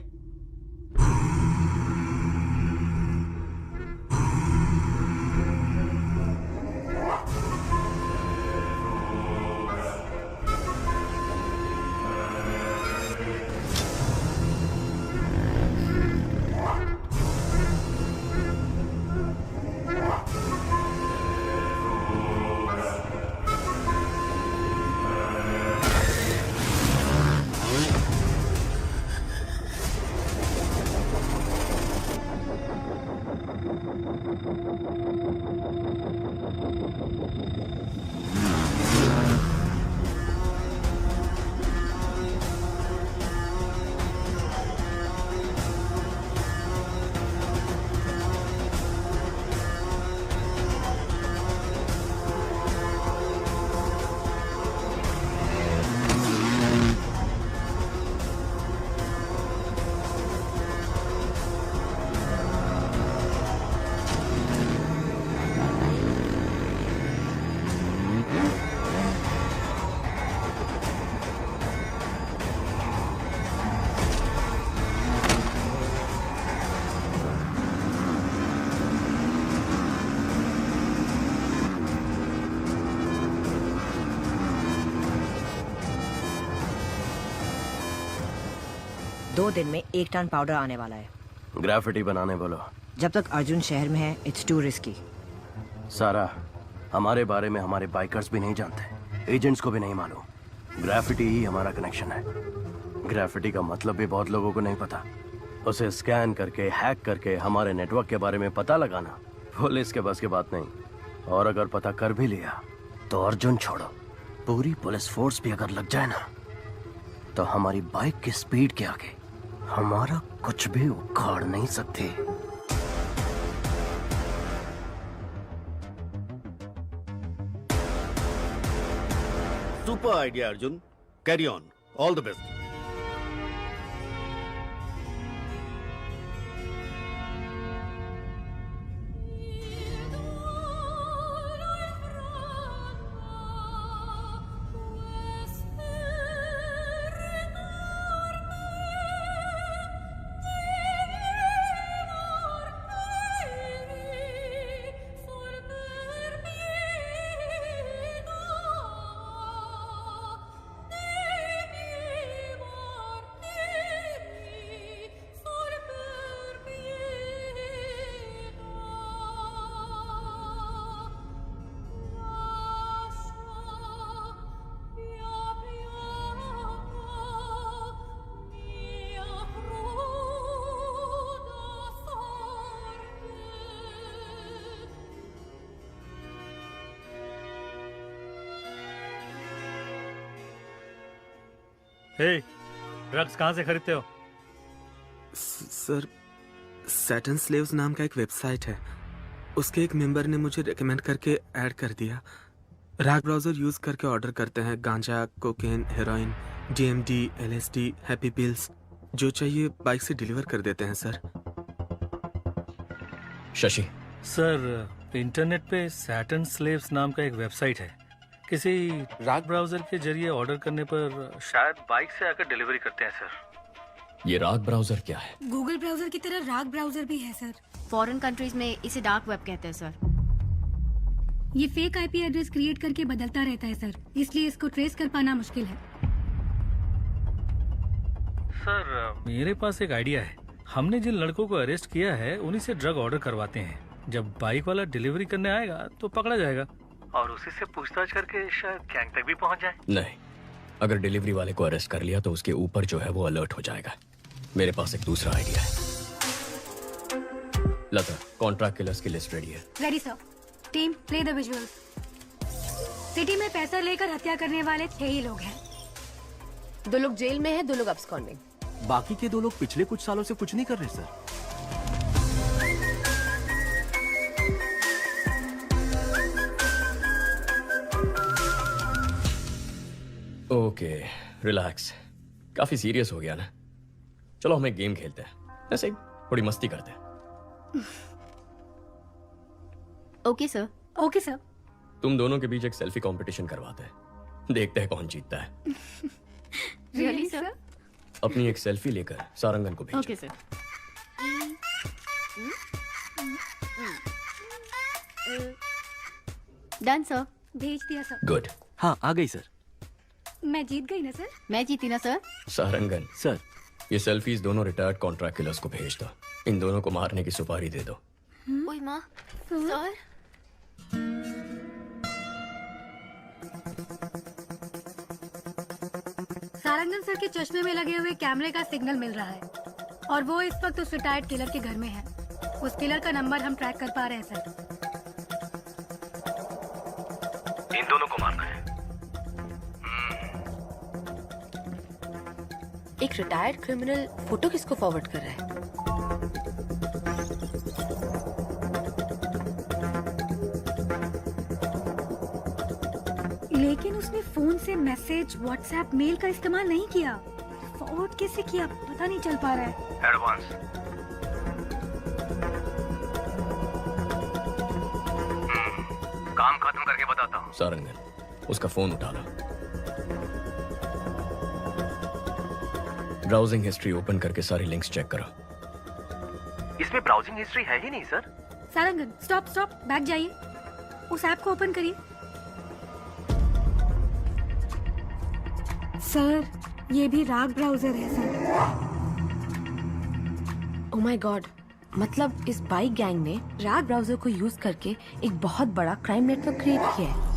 2 दिन में 1 टन पाउडर आने वाला है। ग्राफिटी बनाने बोलो। जब तक अर्जुन शहर में है, इट्स टू रिस्की। सारा, हमारे बारे में हमारे बाइकर्स भी नहीं जानते, एजेंट्स को भी नहीं मालूम। ग्राफिटी ही हमारा कनेक्शन है। ग्राफिटी का मतलब भी बहुत लोगों को नहीं पता। उसे स्कैन करके, हैक करके हमारे नेटवर्क के बारे में पता लगाना पुलिस के बस की बात नहीं। और अगर पता कर भी लिया तो अर्जुन छोड़ो, पूरी पुलिस फोर्स भी अगर लग जाए ना, तो हमारी बाइक की स्पीड के आगे हमारा कुछ भी उखाड़ नहीं सकते। Super idea Arjun, carry on, all the best. Hey, drugs कहाँ से खरीदते हो? सर, सैटर्न स्लेव्स नाम का एक वेबसाइट है, उसके एक मेंबर ने मुझे रेकमेंड करके ऐड कर दिया। राग ब्राउजर यूज करके ऑर्डर करते हैं गांजा, cocaine, heroin, DMD, LSD, happy pills, जो चाहिए बाइक से डिलीवर कर देते हैं सर। शशि सर, इंटरनेट पे सैटर्न स्लेव्स नाम का एक वेबसाइट है, किसी राग ब्राउजर के जरिए ऑर्डर करने पर शायद बाइक से आकर डिलीवरी करते हैं सर। ये राग ब्राउजर क्या है? गूगल ब्राउजर की तरह राग ब्राउजर भी है सर। फॉरेन कंट्रीज में इसे डार्क वेब कहते हैं सर। ये फेक IP एड्रेस क्रिएट करके बदलता रहता है सर, इसलिए इसको ट्रेस कर पाना मुश्किल है। सर, मेरे पास एक आइडिया है। हमने जिन लड़कों को अरेस्ट किया है उन्हीं से ड्रग ऑर्डर करवाते हैं। जब बाइक वाला डिलीवरी करने आएगा तो पकड़ा जाएगा और उसी से पूछताछ करके शायद गैंग तक भी पहुंच जाए। नहीं, अगर डिलीवरी वाले को अरेस्ट कर लिया तो उसके ऊपर जो है वो अलर्ट हो जाएगा। मेरे पास एक दूसरा आइडिया है। लता, कॉन्ट्रैक्ट किलर्स की लिस्ट रेडी है। Ready sir. Team, play the visuals. City में पैसा लेकर हत्या करने वाले 6 ही लोग हैं। 2 लोग जेल में हैं, 2 लोग अब्सकॉन्डिंग। बाकी के 2 लोग पिछले कुछ सालों से कुछ नहीं कर रहे सर। Okay, relax. काफी सीरियस हो गया ना? चलो हम एक गेम खेलते हैं, ऐसे ही थोड़ी मस्ती करते हैं। Okay sir. Okay sir. तुम दोनों के बीच एक सेल्फी कंपटीशन करवाते हैं, देखते हैं कौन जीतता है। Really sir? अपनी एक सेल्फी लेकर सारंगन को भेजो। Okay sir. Done sir. भेज दिया सर। गुड। हाँ, आ गई सर। मैं जीत गई ना सर? मैं जीती ना सर? सारंगन सर, ये सेल्फीज दोनों रिटायर्ड कॉन्ट्रैक्ट किलर्स को भेज दो। इन दोनों को मारने की सुपारी दे दो। ओए माँ, सर। सारंगन सर के चश्मे में लगे हुए कैमरे का सिग्नल मिल रहा है और वो इस वक्त उस रिटायर्ड किलर के घर में है। उस किलर का नंबर हम ट्रैक कर पा रहे हैं सर। इन दोनों को मारना है। एक रिटायर्ड क्रिमिनल फोटो किसको फॉरवर्ड कर रहा है? लेकिन उसने फोन से मैसेज, व्हाट्सएप, मेल का इस्तेमाल नहीं किया। फॉरवर्ड कैसे किया पता नहीं चल पा रहा है। एडवांस। काम खत्म करके बताता हूँ। सारंगन, उसका फोन उठा लो। ब्राउजिंग हिस्ट्री ओपन करके सारी लिंक्स चेक करो। इसमें ब्राउजिंग हिस्ट्री है ही नहीं sir. Sarangan, stop stop, back जाइए। उस ऐप को ओपन करिए। सर, ये भी राग ब्राउजर है सर। ओह माय गॉड, मतलब इस बाइक गैंग ने रैग ब्राउजर को यूज करके एक बहुत बड़ा क्राइम नेटवर्क क्रिएट किया है।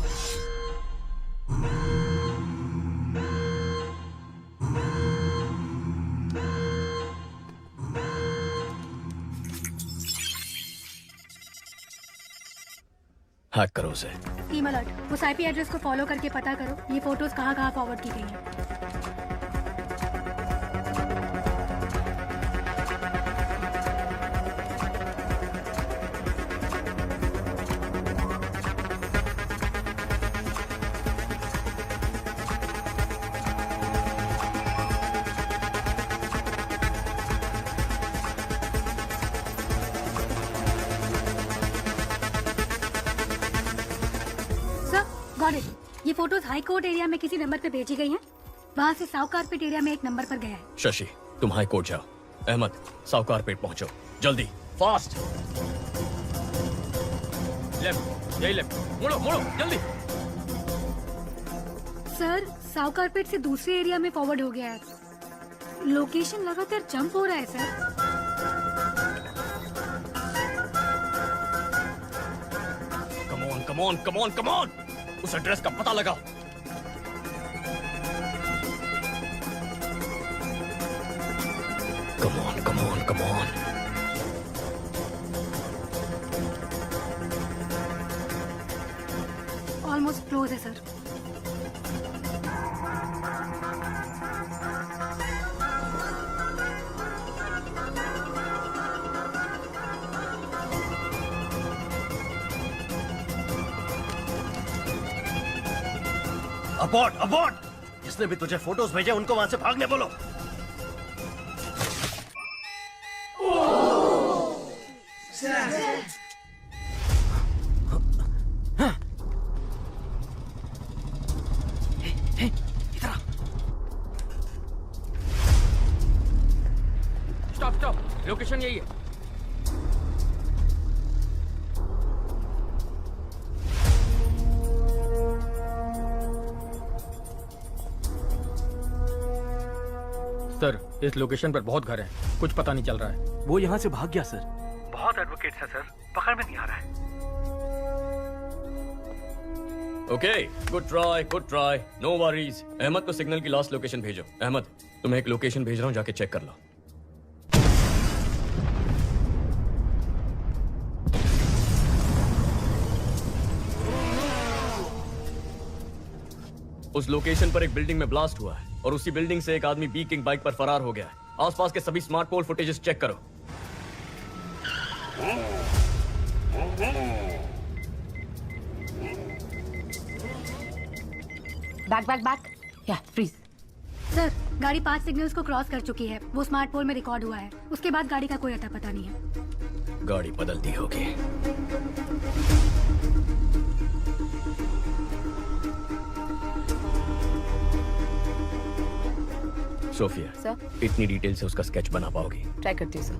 हैक करो उसे। टीम अलर्ट, उस आईपी एड्रेस को फॉलो करके पता करो ये फोटोज कहाँ कहाँ फॉरवर्ड की गई हैं। Got it. ये फोटोज हाई कोर्ट एरिया में किसी नंबर पे भेजी गई हैं। वहाँ से साउथ कारपेट एरिया में एक नंबर पर गया है। शशि, तुम हाई कोर्ट जाओ। अहमद, साउथ कारपेट पहुंचो, जल्दी, फास्ट। लेफ्ट, यही लेफ्ट, मुड़ो मुड़ो जल्दी। सर, साउथ कारपेट से दूसरे एरिया में फॉरवर्ड हो गया है। लोकेशन लगातार जंप हो रहा है sir. Come on, come on, come on, उस एड्रेस का पता लगाओ। कम on, come on, come on. Almost close है सर। Abort, abort! जिसने भी तुझे फोटोज भेजे उनको वहां से भागने बोलो। स्टॉप स्टॉप, लोकेशन यही है। सर, इस लोकेशन पर बहुत घर हैं, कुछ पता नहीं चल रहा है। वो यहाँ से भाग गया सर। बहुत एडवोकेट्स हैं सर, पकड़ में नहीं आ रहा है। Okay, good try, good try, no worries. Ahmed को सिग्नल की लास्ट लोकेशन भेजो। अहमद, तुम्हें एक लोकेशन भेज रहा हूँ, जाके चेक कर लो। उस लोकेशन पर एक बिल्डिंग में ब्लास्ट हुआ है और उसी बिल्डिंग से एक आदमी बी किंग बाइक पर फरार हो गया है। आसपास के सभी स्मार्ट पोल फुटेजेस चेक करो। बैक बैक बैक, या फ्रीज। सर, गाड़ी 5 सिग्नल्स को क्रॉस कर चुकी है। वो स्मार्ट पोल में रिकॉर्ड हुआ है। उसके बाद गाड़ी का कोई अता पता नहीं है। गाड़ी बदलती होगी। सोफिया सर, इतनी डिटेल से उसका स्केच बना पाओगी? ट्राई करती हूँ सर।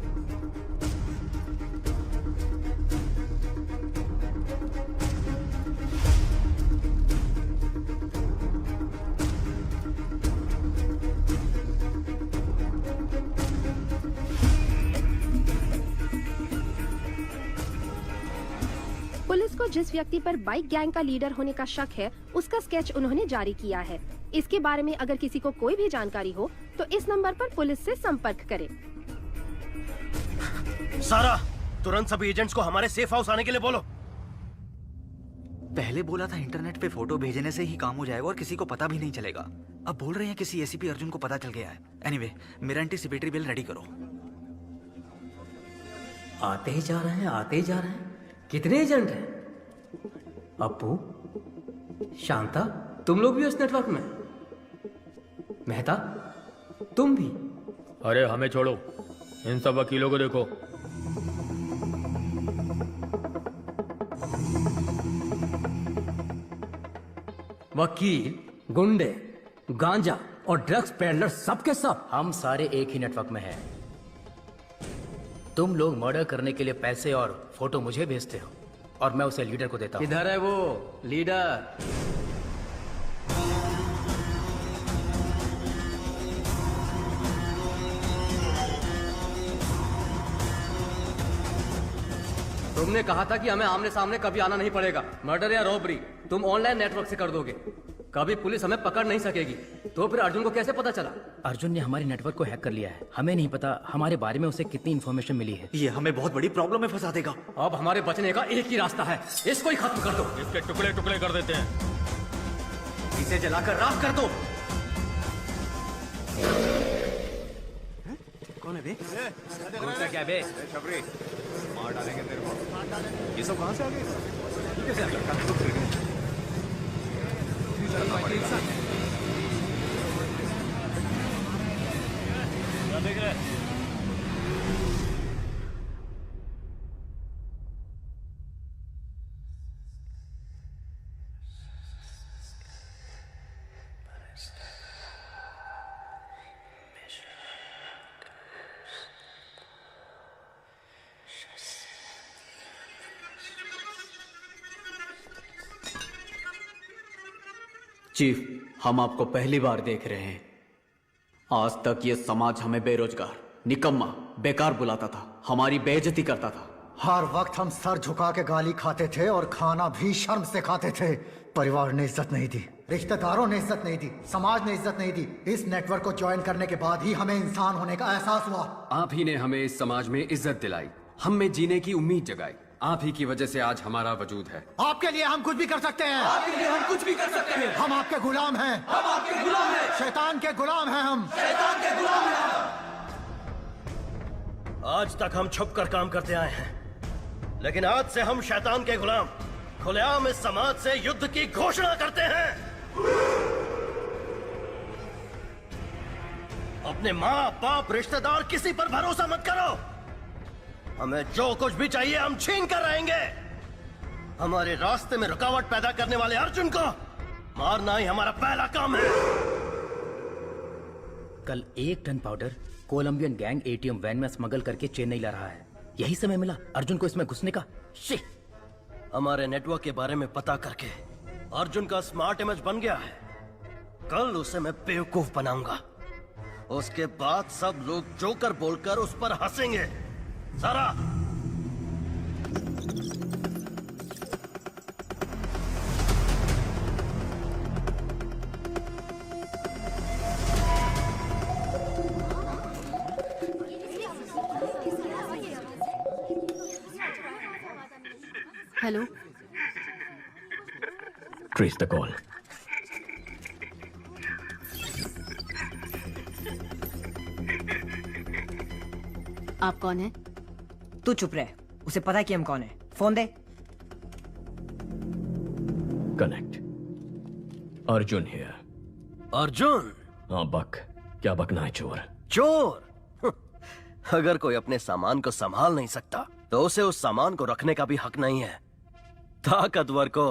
पुलिस को जिस व्यक्ति पर बाइक गैंग का लीडर होने का शक है, उसका स्केच उन्होंने जारी किया है। इसके बारे में अगर किसी को कोई भी जानकारी हो तो इस नंबर पर पुलिस से संपर्क करें। सारा, तुरंत सभी एजेंट्स को हमारे सेफ हाउस आने के लिए बोलो। पहले बोला था इंटरनेट पे फोटो भेजने से ही काम हो जाएगा और किसी को पता भी नहीं चलेगा। अब बोल रहे हैं किसी एसीपी अर्जुन को पता चल गया है। एनीवे, मेरा एंटीसिपेटरी बिल रेडी करो। आते ही जा रहे हैं, आते ही जा रहे हैं। कितने एजेंट हैं? अप्पू, शांता, तुम लोग भी उस नेटवर्क में? मेहता, तुम भी? अरे हमें छोड़ो, इन सब वकीलों को देखो। वकील, गुंडे, गांजा और ड्रग्स पेडलर सबके सब हम सारे एक ही नेटवर्क में हैं। तुम लोग मर्डर करने के लिए पैसे और फोटो मुझे भेजते हो और मैं उसे लीडर को देता हूं। किधर है वो लीडर? तुमने कहा था कि हमें आमने सामने कभी आना नहीं पड़ेगा। मर्डर या रॉबरी तुम ऑनलाइन नेटवर्क से कर दोगे, कभी पुलिस हमें पकड़ नहीं सकेगी। तो फिर अर्जुन को कैसे पता चला? अर्जुन ने हमारे नेटवर्क को हैक कर लिया है। हमें नहीं पता हमारे बारे में उसे कितनी इन्फॉर्मेशन मिली है। ये हमें बहुत बड़ी प्रॉब्लम में फंसा देगा। अब हमारे बचने का एक ही रास्ता है, इसको ही खत्म कर दो। इसके टुकड़े टुकड़े कर देते हैं। इसे जलाकर राख कर दो। कौन है बे? क्या बे? छपरी मार डालेंगे तेरे को। ये सब कहाँ से आ गए? कैसे आ गया? देख रहे? चीफ, हम आपको पहली बार देख रहे हैं। आज तक ये समाज हमें बेरोजगार, निकम्मा, बेकार बुलाता था, हमारी बेइज्जती करता था। हर वक्त हम सर झुका के गाली खाते थे और खाना भी शर्म से खाते थे। परिवार ने इज्जत नहीं दी, रिश्तेदारों ने इज्जत नहीं दी, समाज ने इज्जत नहीं दी। इस नेटवर्क को ज्वाइन करने के बाद ही हमें इंसान होने का एहसास हुआ। आप ही ने हमें इस समाज में इज्जत दिलाई, हम में जीने की उम्मीद जगाई। आप ही की वजह से आज हमारा वजूद है। आपके लिए हम कुछ भी कर सकते हैं। आपके लिए हम कुछ भी कर सकते हैं। हम आपके गुलाम हैं। हम आपके गुलाम हैं। शैतान के गुलाम हैं हम। शैतान के गुलाम हैं हम। आज तक हम छुप कर काम करते आए हैं, लेकिन आज से हम शैतान के गुलाम खुलेआम इस समाज से युद्ध की घोषणा करते हैं। अपने माँ बाप रिश्तेदार किसी पर भरोसा मत करो। हमें जो कुछ भी चाहिए हम छीन कर रहेंगे। हमारे रास्ते में रुकावट पैदा करने वाले अर्जुन को मारना ही हमारा पहला काम है। कल 1 ton powder Colombian gang ATM van में स्मगल करके चेन्नई ला रहा है। यही समय मिला अर्जुन को इसमें घुसने का। हमारे नेटवर्क के बारे में पता करके अर्जुन का स्मार्ट इमेज बन गया है। कल उसे मैं बेवकूफ बनाऊंगा। उसके बाद सब लोग जोकर बोलकर उस पर हंसेंगे। सारा हेलो, ट्रेस द कॉल। आप कौन है? तू चुप रहे, उसे पता है कि हम कौन है। Phone they. Connect. Arjun here. Arjun? हाँ बक। क्या बकना है चोर? चोर? अगर कोई अपने सामान को संभाल नहीं सकता तो उसे उस सामान को रखने का भी हक नहीं है। ताकतवर को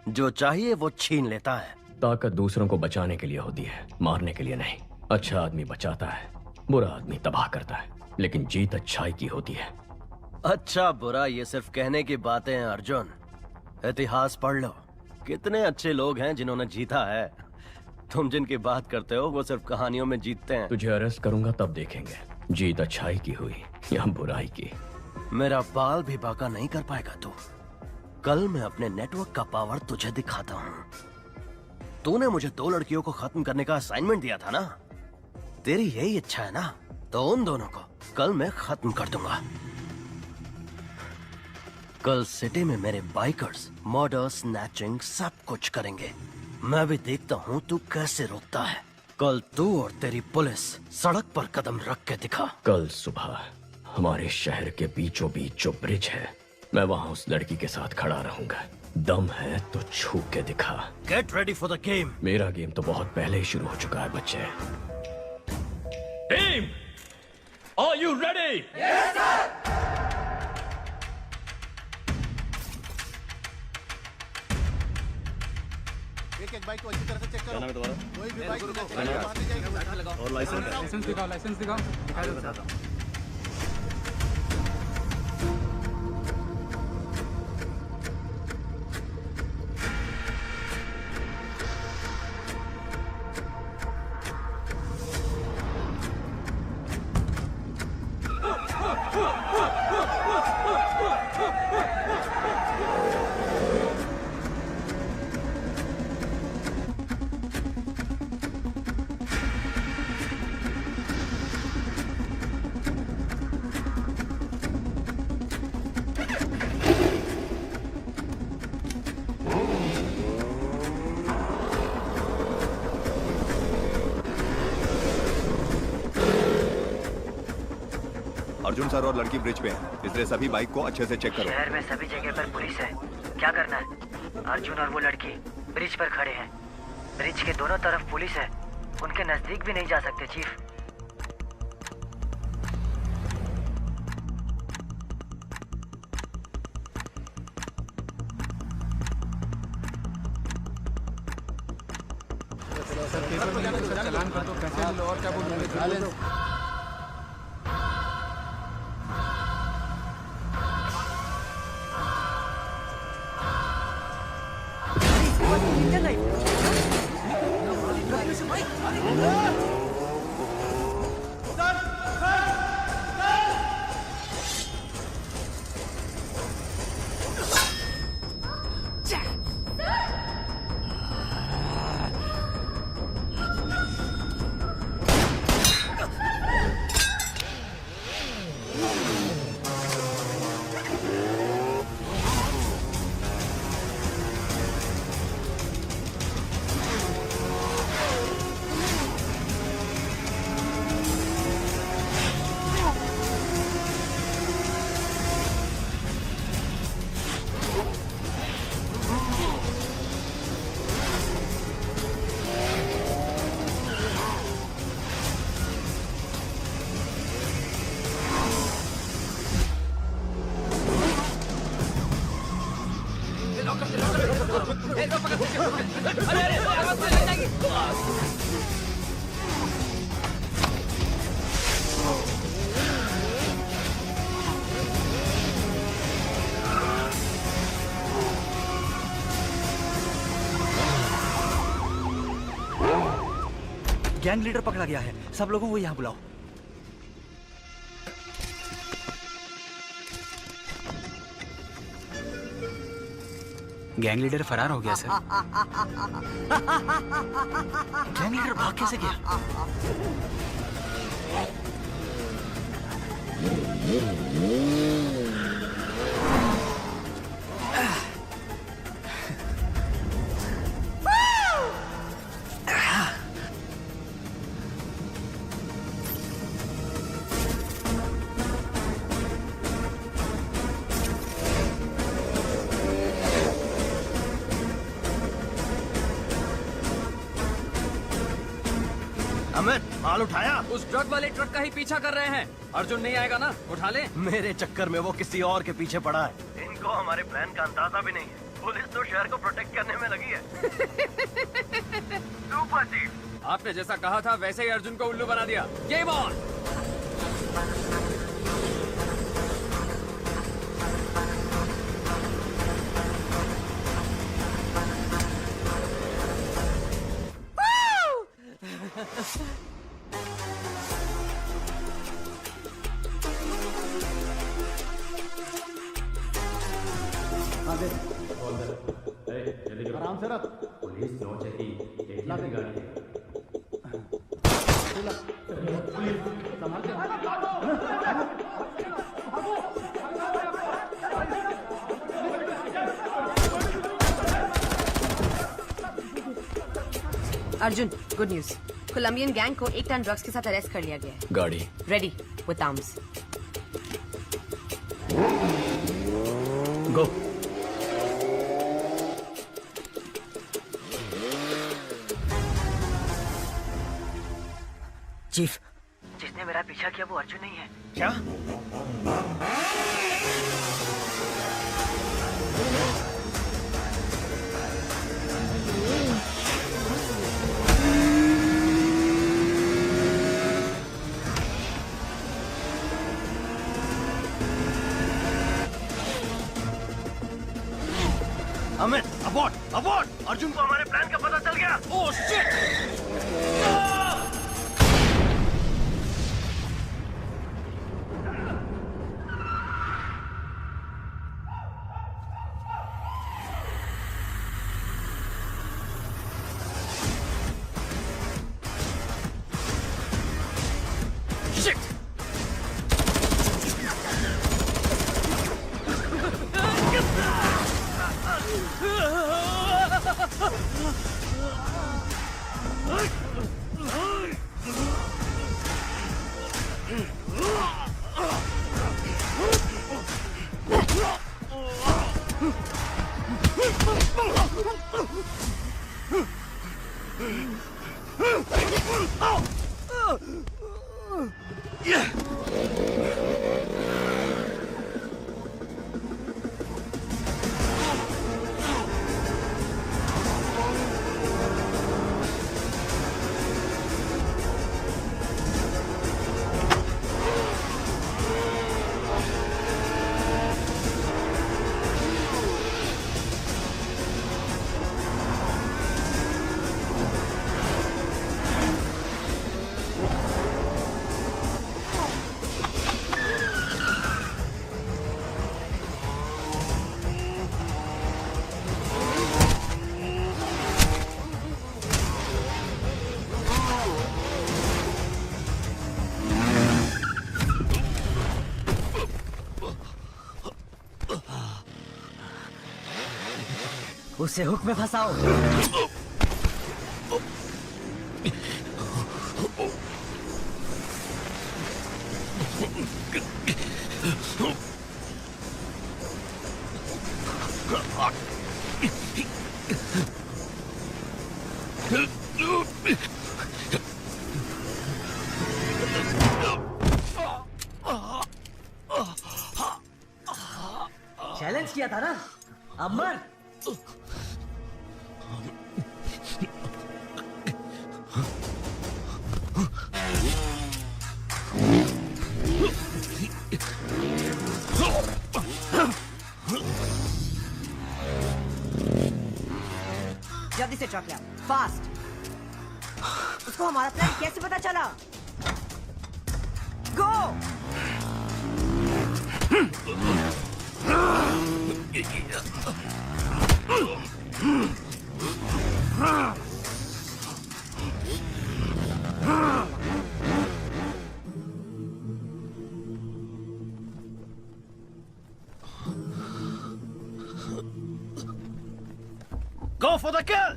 जो चाहिए वो छीन लेता है। ताकत दूसरों को बचाने के लिए होती है, मारने के लिए नहीं। अच्छा आदमी बचाता है, बुरा आदमी तबाह करता है, लेकिन जीत अच्छाई की होती है। अच्छा बुरा ये सिर्फ कहने की बातें हैं अर्जुन। इतिहास पढ़ लो, कितने अच्छे लोग हैं जिन्होंने जीता है। तुम जिनकी बात करते हो वो सिर्फ कहानियों में जीतते हैं। तुझे अरेस्ट करूंगा तब देखेंगे जीत अच्छाई की हुई या बुराई की। मेरा बाल भी बाका नहीं कर पाएगा तू। कल मैं अपने नेटवर्क का पावर तुझे दिखाता हूँ। तूने मुझे 2 लड़कियों को खत्म करने का असाइनमेंट दिया था ना, तेरी यही इच्छा है ना, तो उन दोनों को कल मैं खत्म कर दूंगा। कल सिटी में मेरे बाइकर्स मर्डर, स्नैचिंग सब कुछ करेंगे। मैं भी देखता हूँ तू कैसे रोकता है। कल तू और तेरी पुलिस सड़क पर कदम रख के दिखा। कल सुबह हमारे शहर के बीचों बीच जो ब्रिज है, मैं वहाँ उस लड़की के साथ खड़ा रहूंगा। दम है तो छू के दिखा। Get ready for the game. मेरा गेम तो बहुत पहले ही शुरू हो चुका है बच्चे। Team, are you ready? Yes sir. एक बाइक को अच्छी तरह से चेक करो। कोई भी बाइक और लाइसेंस दिखाओ, लाइसेंस दिखाओ। दिखा दो, बताता हूँ। अर्जुन सर और लड़की ब्रिज पे हैं, इसलिए सभी बाइक को अच्छे से चेक करो। शहर में सभी जगह पर पुलिस है, क्या करना है? अर्जुन और वो लड़की ब्रिज पर खड़े हैं। ब्रिज के दोनों तरफ पुलिस है, उनके नजदीक भी नहीं जा सकते चीफ। चलान कर दो, पैसे लो और क्या बोलूं। गैंग लीडर पकड़ा गया है, सब लोगों को यहाँ बुलाओ। गैंग लीडर फरार हो गया सर। गैंग लीडर भाग कैसे गया? अमित, माल उठाया? उस ड्रग वाले ट्रक का ही पीछा कर रहे हैं। अर्जुन नहीं आएगा ना? उठा ले। मेरे चक्कर में वो किसी और के पीछे पड़ा है। इनको हमारे प्लान का अंदाजा भी नहीं है। पुलिस तो शहर को प्रोटेक्ट करने में लगी है। सुपर चीफ, आपने जैसा कहा था वैसे ही अर्जुन को उल्लू बना दिया। Game on. आराम से रख। पुलिस नौ चेकी गाड़ी है। Arjun, good news. Colombian gang को 1 टन ड्रग्स के साथ अरेस्ट कर लिया गया है। गाड़ी ready with arms. Go. Chief, जिसने मेरा पीछा किया वो अर्जुन नहीं है। क्या? Amit, abort, abort! अर्जुन को हमारे प्लान का पता चल गया। Oh shit! उसे हुक में फंसाओ। चैलेंज किया था ना, अब मर। जल्दी से ट्रक ले आओ, फास्ट। उसको हमारा प्लान कैसे पता चला? गो। Go for the kill!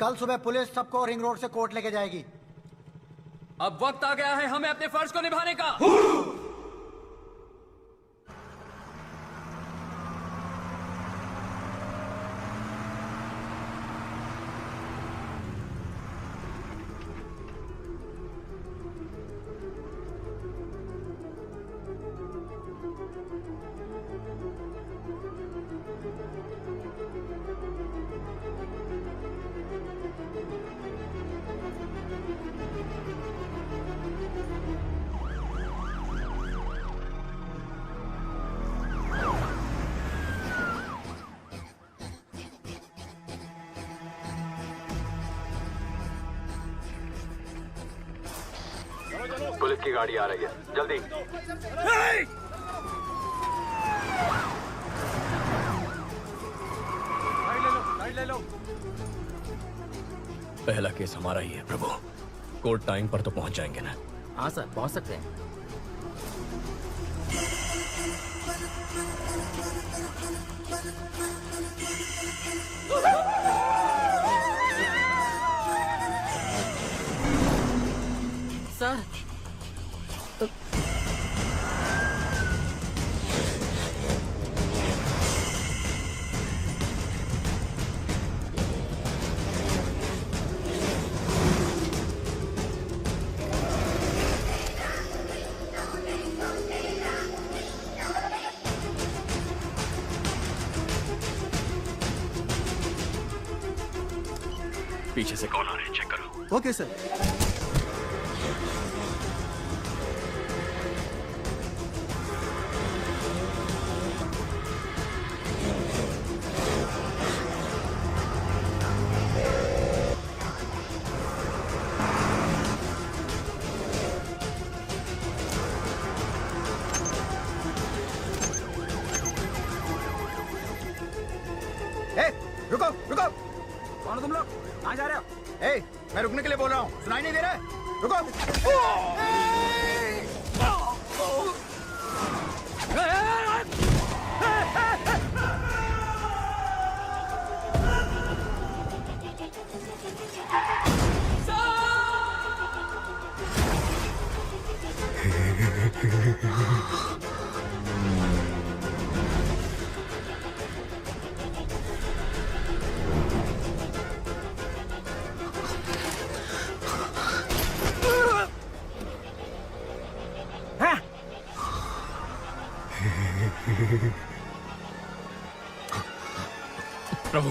कल सुबह पुलिस सबको रिंग रोड से कोर्ट लेके जाएगी। अब वक्त आ गया है हमें अपने फर्ज को निभाने का। पुलिस की गाड़ी आ रही है, जल्दी। ले लो। पहला केस हमारा ही है प्रभु। कोर्ट टाइम पर तो पहुंच जाएंगे ना? हाँ सर, पहुंच सकते हैं। सर पीछे से कौन आ रहे हैं, चेक करो। Okay sir. रुको रुको, कौन हो तुम लोग? कहाँ जा रहे हो? ए, मैं रुकने के लिए बोल रहा हूँ, सुनाई नहीं दे रहा है? रुको। प्रभु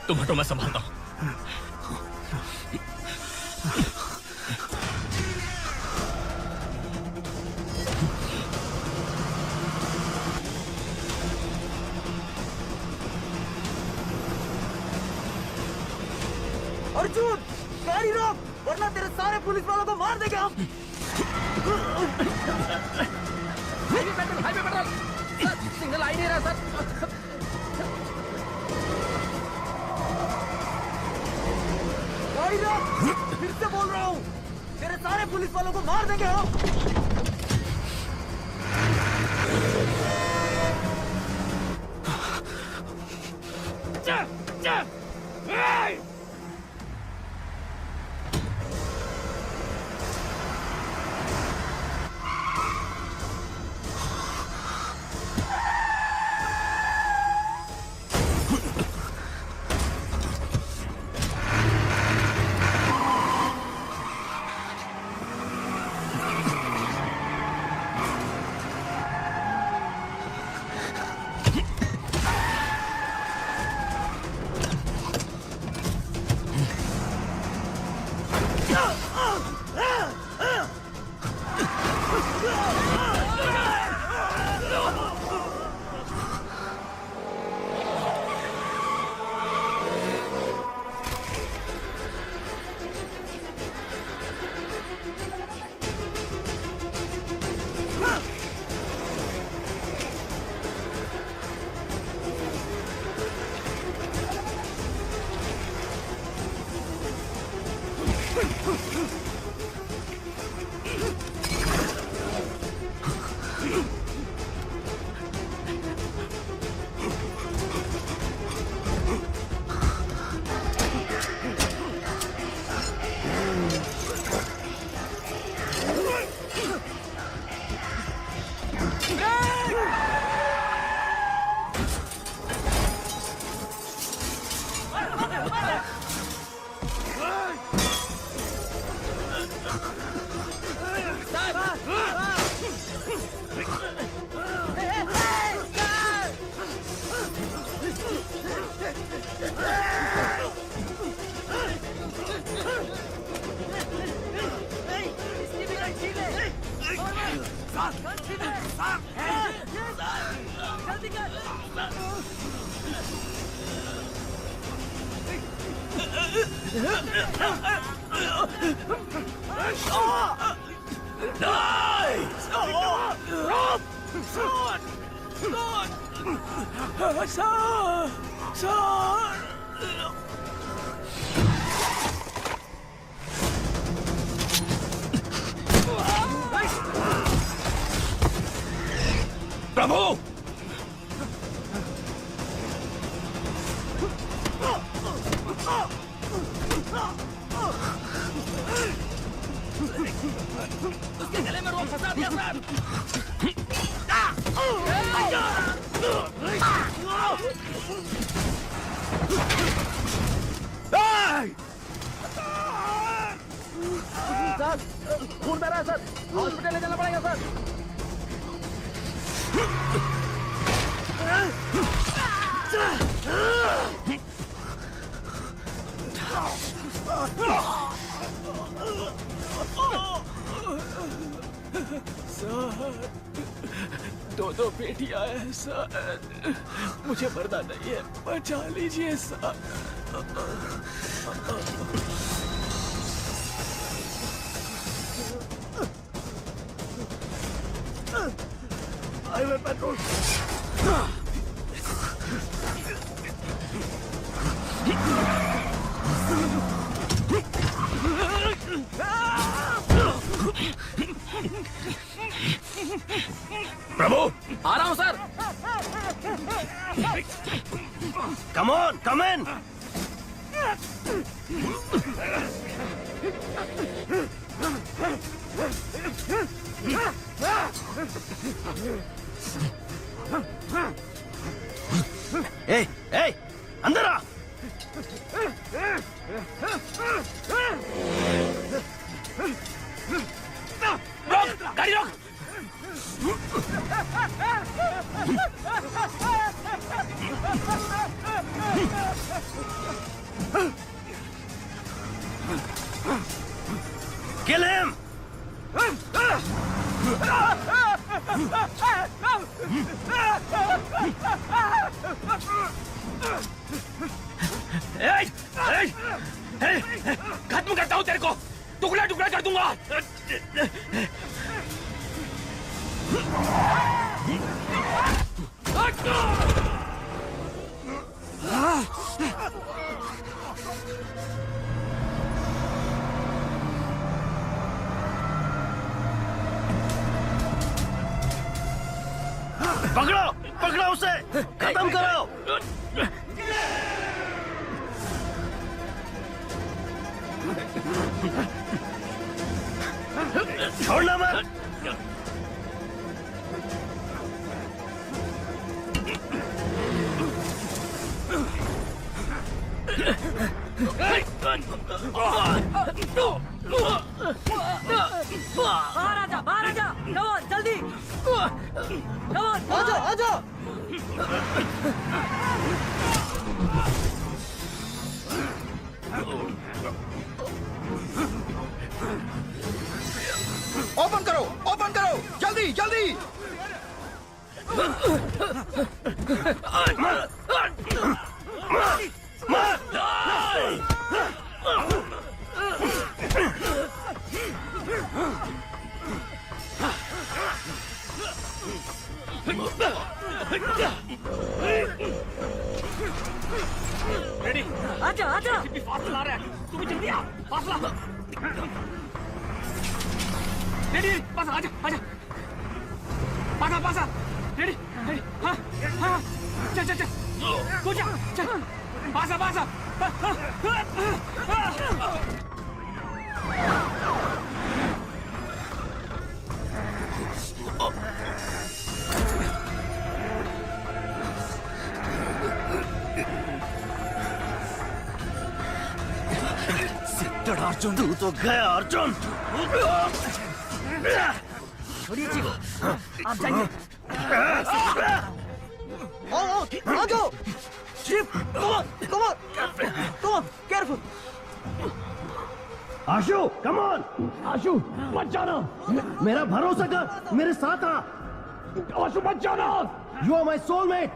तुम हटो, मैं संभालता हूं। अर्जुन, गाड़ी रोक, वरना तेरे सारे पुलिस वालों को मार देंगे हम। हाईवे पेट्रोल सर, सिग्नल आ ही नहीं रहा सर। गाड़ी रोक, फिर से बोल रहा हूँ, तेरे सारे पुलिस वालों को मार देंगे हम। प्रभु उसके गले में रोक फंसा दिया सर खून बह रहा है सर हॉस्पिटल ले जाना पड़ेगा सर सर दो बेटियां हैं सर मुझे मरना नहीं है बचा लीजिए सर I will patrol. प्रभु आ रहा हूं सर कम ऑन कम इन ए ए अंदर आ रोक गाड़ी रोक किल हिम खत्म करता हूं तेरे को टुकड़ा टुकड़ा कर दूंगा पकड़ो पकड़ो उसे खत्म करो छोड़ना मत बाहर आजा कम ऑन जल्दी कम ऑन आजा ओपन करो जल्दी जल्दी रेडी आजा फासला ला रहा है तू भी जल्दी आ फासला रेडी पासा आजा पासा रेडी हाँ चल go चल पासा अर्जुन तू तो गया अर्जुन छोड़िए चीफ आप जाइए आ जाओ chief come on careful Ashu come on, Ashu मत जाना, मेरा भरोसा कर, मेरे साथ आ। आशु मत जाना, you are my soulmate,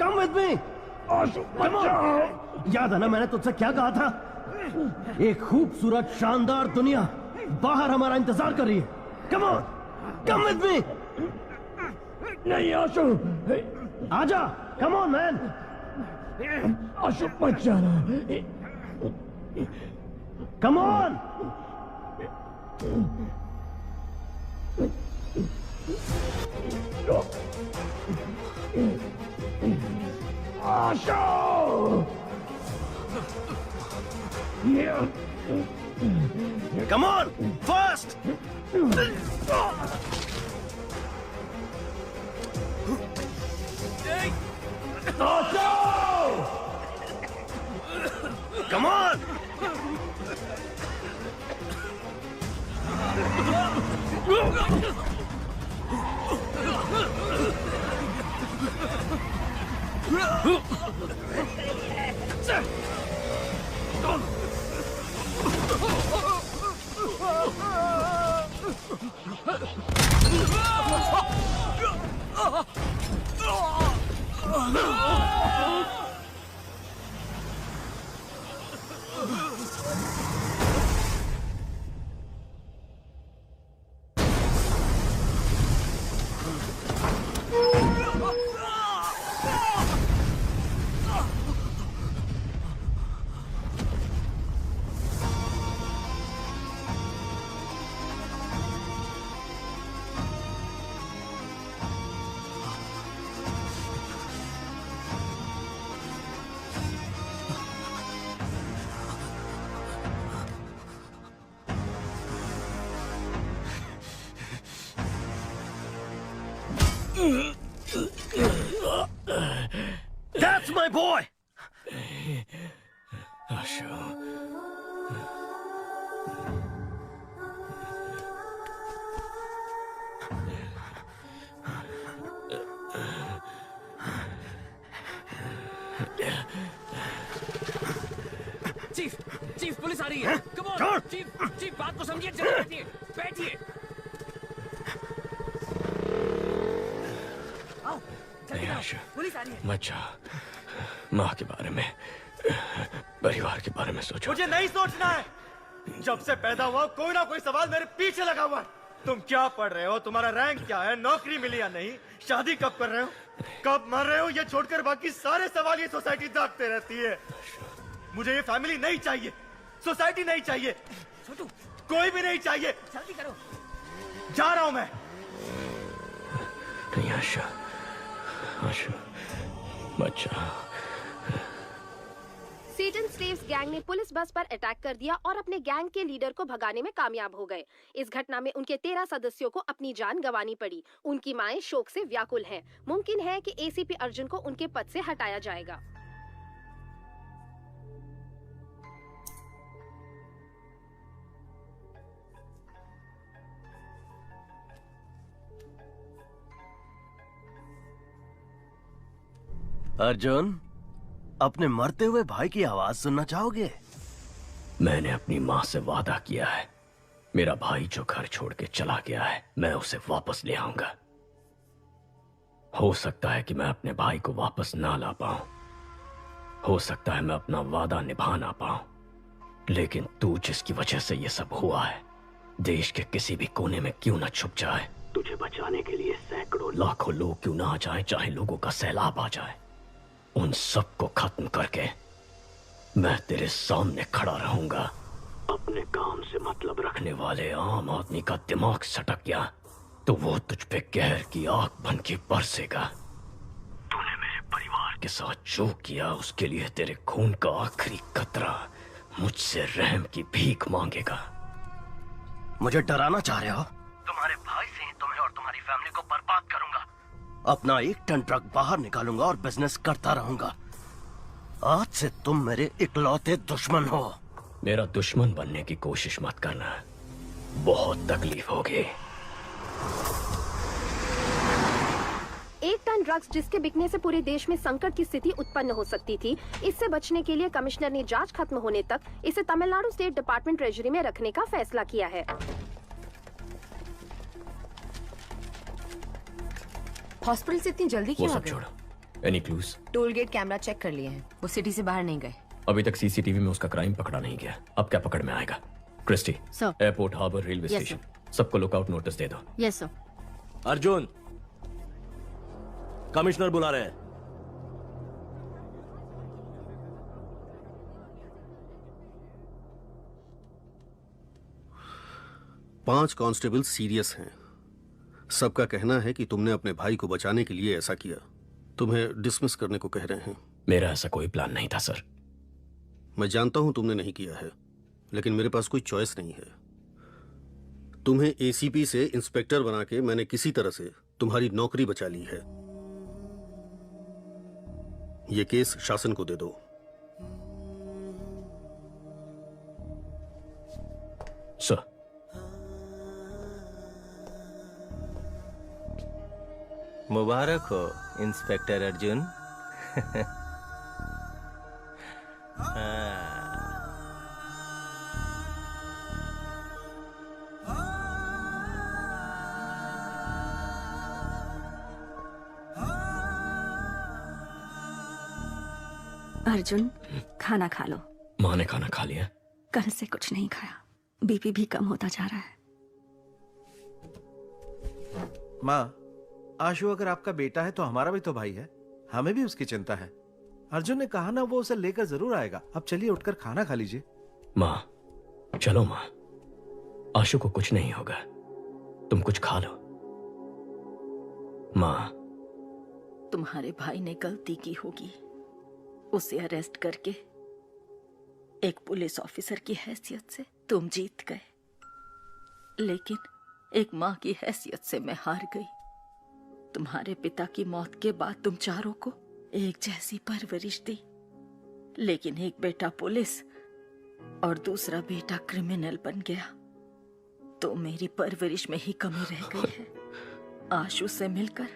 come with me. Ashu मत जाओ। याद है ना मैंने तुझसे क्या कहा था? एक खूबसूरत शानदार दुनिया बाहर हमारा इंतजार कर रही है। Come on, come with me. नहीं आशु, आजा, कम ऑन मैन। आशु मत जाना, come on. Ashu, Come on, fast! Come on! That's my boy! Chief, chief police आ रही है। कम ऑन, चीफ, चीफ बात को समझिए, चलिए बैठिए, बैठिए। आओ, जल्दी आओ, पुलिस आ रही है। बच्चा, माँ के बारे में, परिवार के बारे में सोचो। मुझे नहीं सोचना है। जब से पैदा हुआ कोई ना कोई सवाल मेरे पीछे लगा हुआ है। तुम क्या पढ़ रहे हो, तुम्हारा रैंक क्या है, नौकरी मिली या नहीं, शादी कब कर रहे हो, कब मर रहे हो, ये छोड़कर बाकी सारे सवाल ये सोसाइटी दागते रहती है। मुझे ये फैमिली नहीं चाहिए, सोसाइटी नहीं चाहिए, कोई भी नहीं चाहिए। जल्दी करो, जा रहा हूं मैं। नहीं आशा, आशा, बच्चा। सेटन स्लेव्स गैंग ने पुलिस बस पर अटैक कर दिया और अपने गैंग के लीडर को भगाने में कामयाब हो गए। इस घटना में उनके 13 सदस्यों को अपनी जान गंवानी पड़ी। उनकी माएं शोक से व्याकुल हैं। मुमकिन है कि एसीपी अर्जुन को उनके पद से हटाया जाएगा। अर्जुन, अपने मरते हुए भाई की आवाज सुनना चाहोगे? मैंने अपनी माँ से वादा किया है, मेरा भाई जो घर छोड़ के चला गया है, मैं उसे वापस ले आऊंगा। हो सकता है कि मैं अपने भाई को वापस ना ला पाऊं, हो सकता है मैं अपना वादा निभा ना पाऊं, लेकिन तू जिसकी वजह से ये सब हुआ है, देश के किसी भी कोने में क्यों ना छुप जाए, तुझे बचाने के लिए सैकड़ों लाखों लोग क्यों ना आ जाए, चाहे लोगों का सैलाब आ जाए, उन सब को खत्म करके मैं तेरे सामने खड़ा रहूंगा। अपने काम से मतलब रखने वाले आम आदमी का दिमाग सटक गया तो वो तुझ पे कहर की आग बन के बरसेगा। तूने मेरे परिवार के साथ जो किया उसके लिए तेरे खून का आखिरी कतरा मुझसे रहम की भीख मांगेगा। मुझे डराना चाह रहे हो? तुम्हारे भाई से तुम्हें और तुम्हारी फैमिली को बर्बाद करूंगा। अपना 1 टन ट्रक बाहर निकालूंगा और बिजनेस करता रहूंगा। आज से तुम मेरे इकलौते दुश्मन हो। मेरा दुश्मन बनने की कोशिश मत करना, बहुत तकलीफ होगी। 1 टन ऑनलाइन ड्रग्स जिसके बिकने से पूरे देश में संकट की स्थिति उत्पन्न हो सकती थी, इससे बचने के लिए कमिश्नर ने जांच खत्म होने तक इसे तमिलनाडु स्टेट डिपार्टमेंट ट्रेजरी में रखने का फैसला किया है। हॉस्पिटल से इतनी जल्दी वो क्यों आ सब गए? छोड़ो। Any clues? Toll gate camera check कर लिए हैं, वो सिटी से बाहर नहीं गए। अभी तक सीसीटीवी में उसका क्राइम पकड़ा नहीं गया, अब क्या पकड़ में आएगा? Christie, airport, harbour, railway Yes, station, सबको लुकआउट नोटिस दे दो। Yes sir. अर्जुन, कमिश्नर बुला रहे हैं। पांच कांस्टेबल सीरियस हैं। सबका कहना है कि तुमने अपने भाई को बचाने के लिए ऐसा किया। तुम्हें डिसमिस करने को कह रहे हैं। मेरा ऐसा कोई प्लान नहीं था सर। मैं जानता हूं तुमने नहीं किया है, लेकिन मेरे पास कोई चॉइस नहीं है। तुम्हें एसीपी से इंस्पेक्टर बना के मैंने किसी तरह से तुम्हारी नौकरी बचा ली है। यह केस शासन को दे दो। सर। मुबारक हो इंस्पेक्टर अर्जुन। अर्जुन, खाना खा लो। माँ ने खाना खा लिया? कल से कुछ नहीं खाया, बीपी भी कम होता जा रहा है। माँ, आशु अगर आपका बेटा है तो हमारा भी तो भाई है, हमें भी उसकी चिंता है। अर्जुन ने कहा ना वो उसे लेकर जरूर आएगा। अब चलिए उठकर खाना खा लीजिए। माँ, चलो माँ, आशु को कुछ नहीं होगा, तुम कुछ खा लो। माँ, तुम्हारे भाई ने गलती की होगी, उसे अरेस्ट करके एक पुलिस ऑफिसर की हैसियत से तुम जीत गए, लेकिन एक माँ की हैसियत से मैं हार गई। तुम्हारे पिता की मौत के बाद तुम चारों को एक जैसी परवरिश दी, लेकिन एक बेटा पुलिस और दूसरा बेटा क्रिमिनल बन गया, तो मेरी परवरिश में ही कमी रह गई है। आशु से मिलकर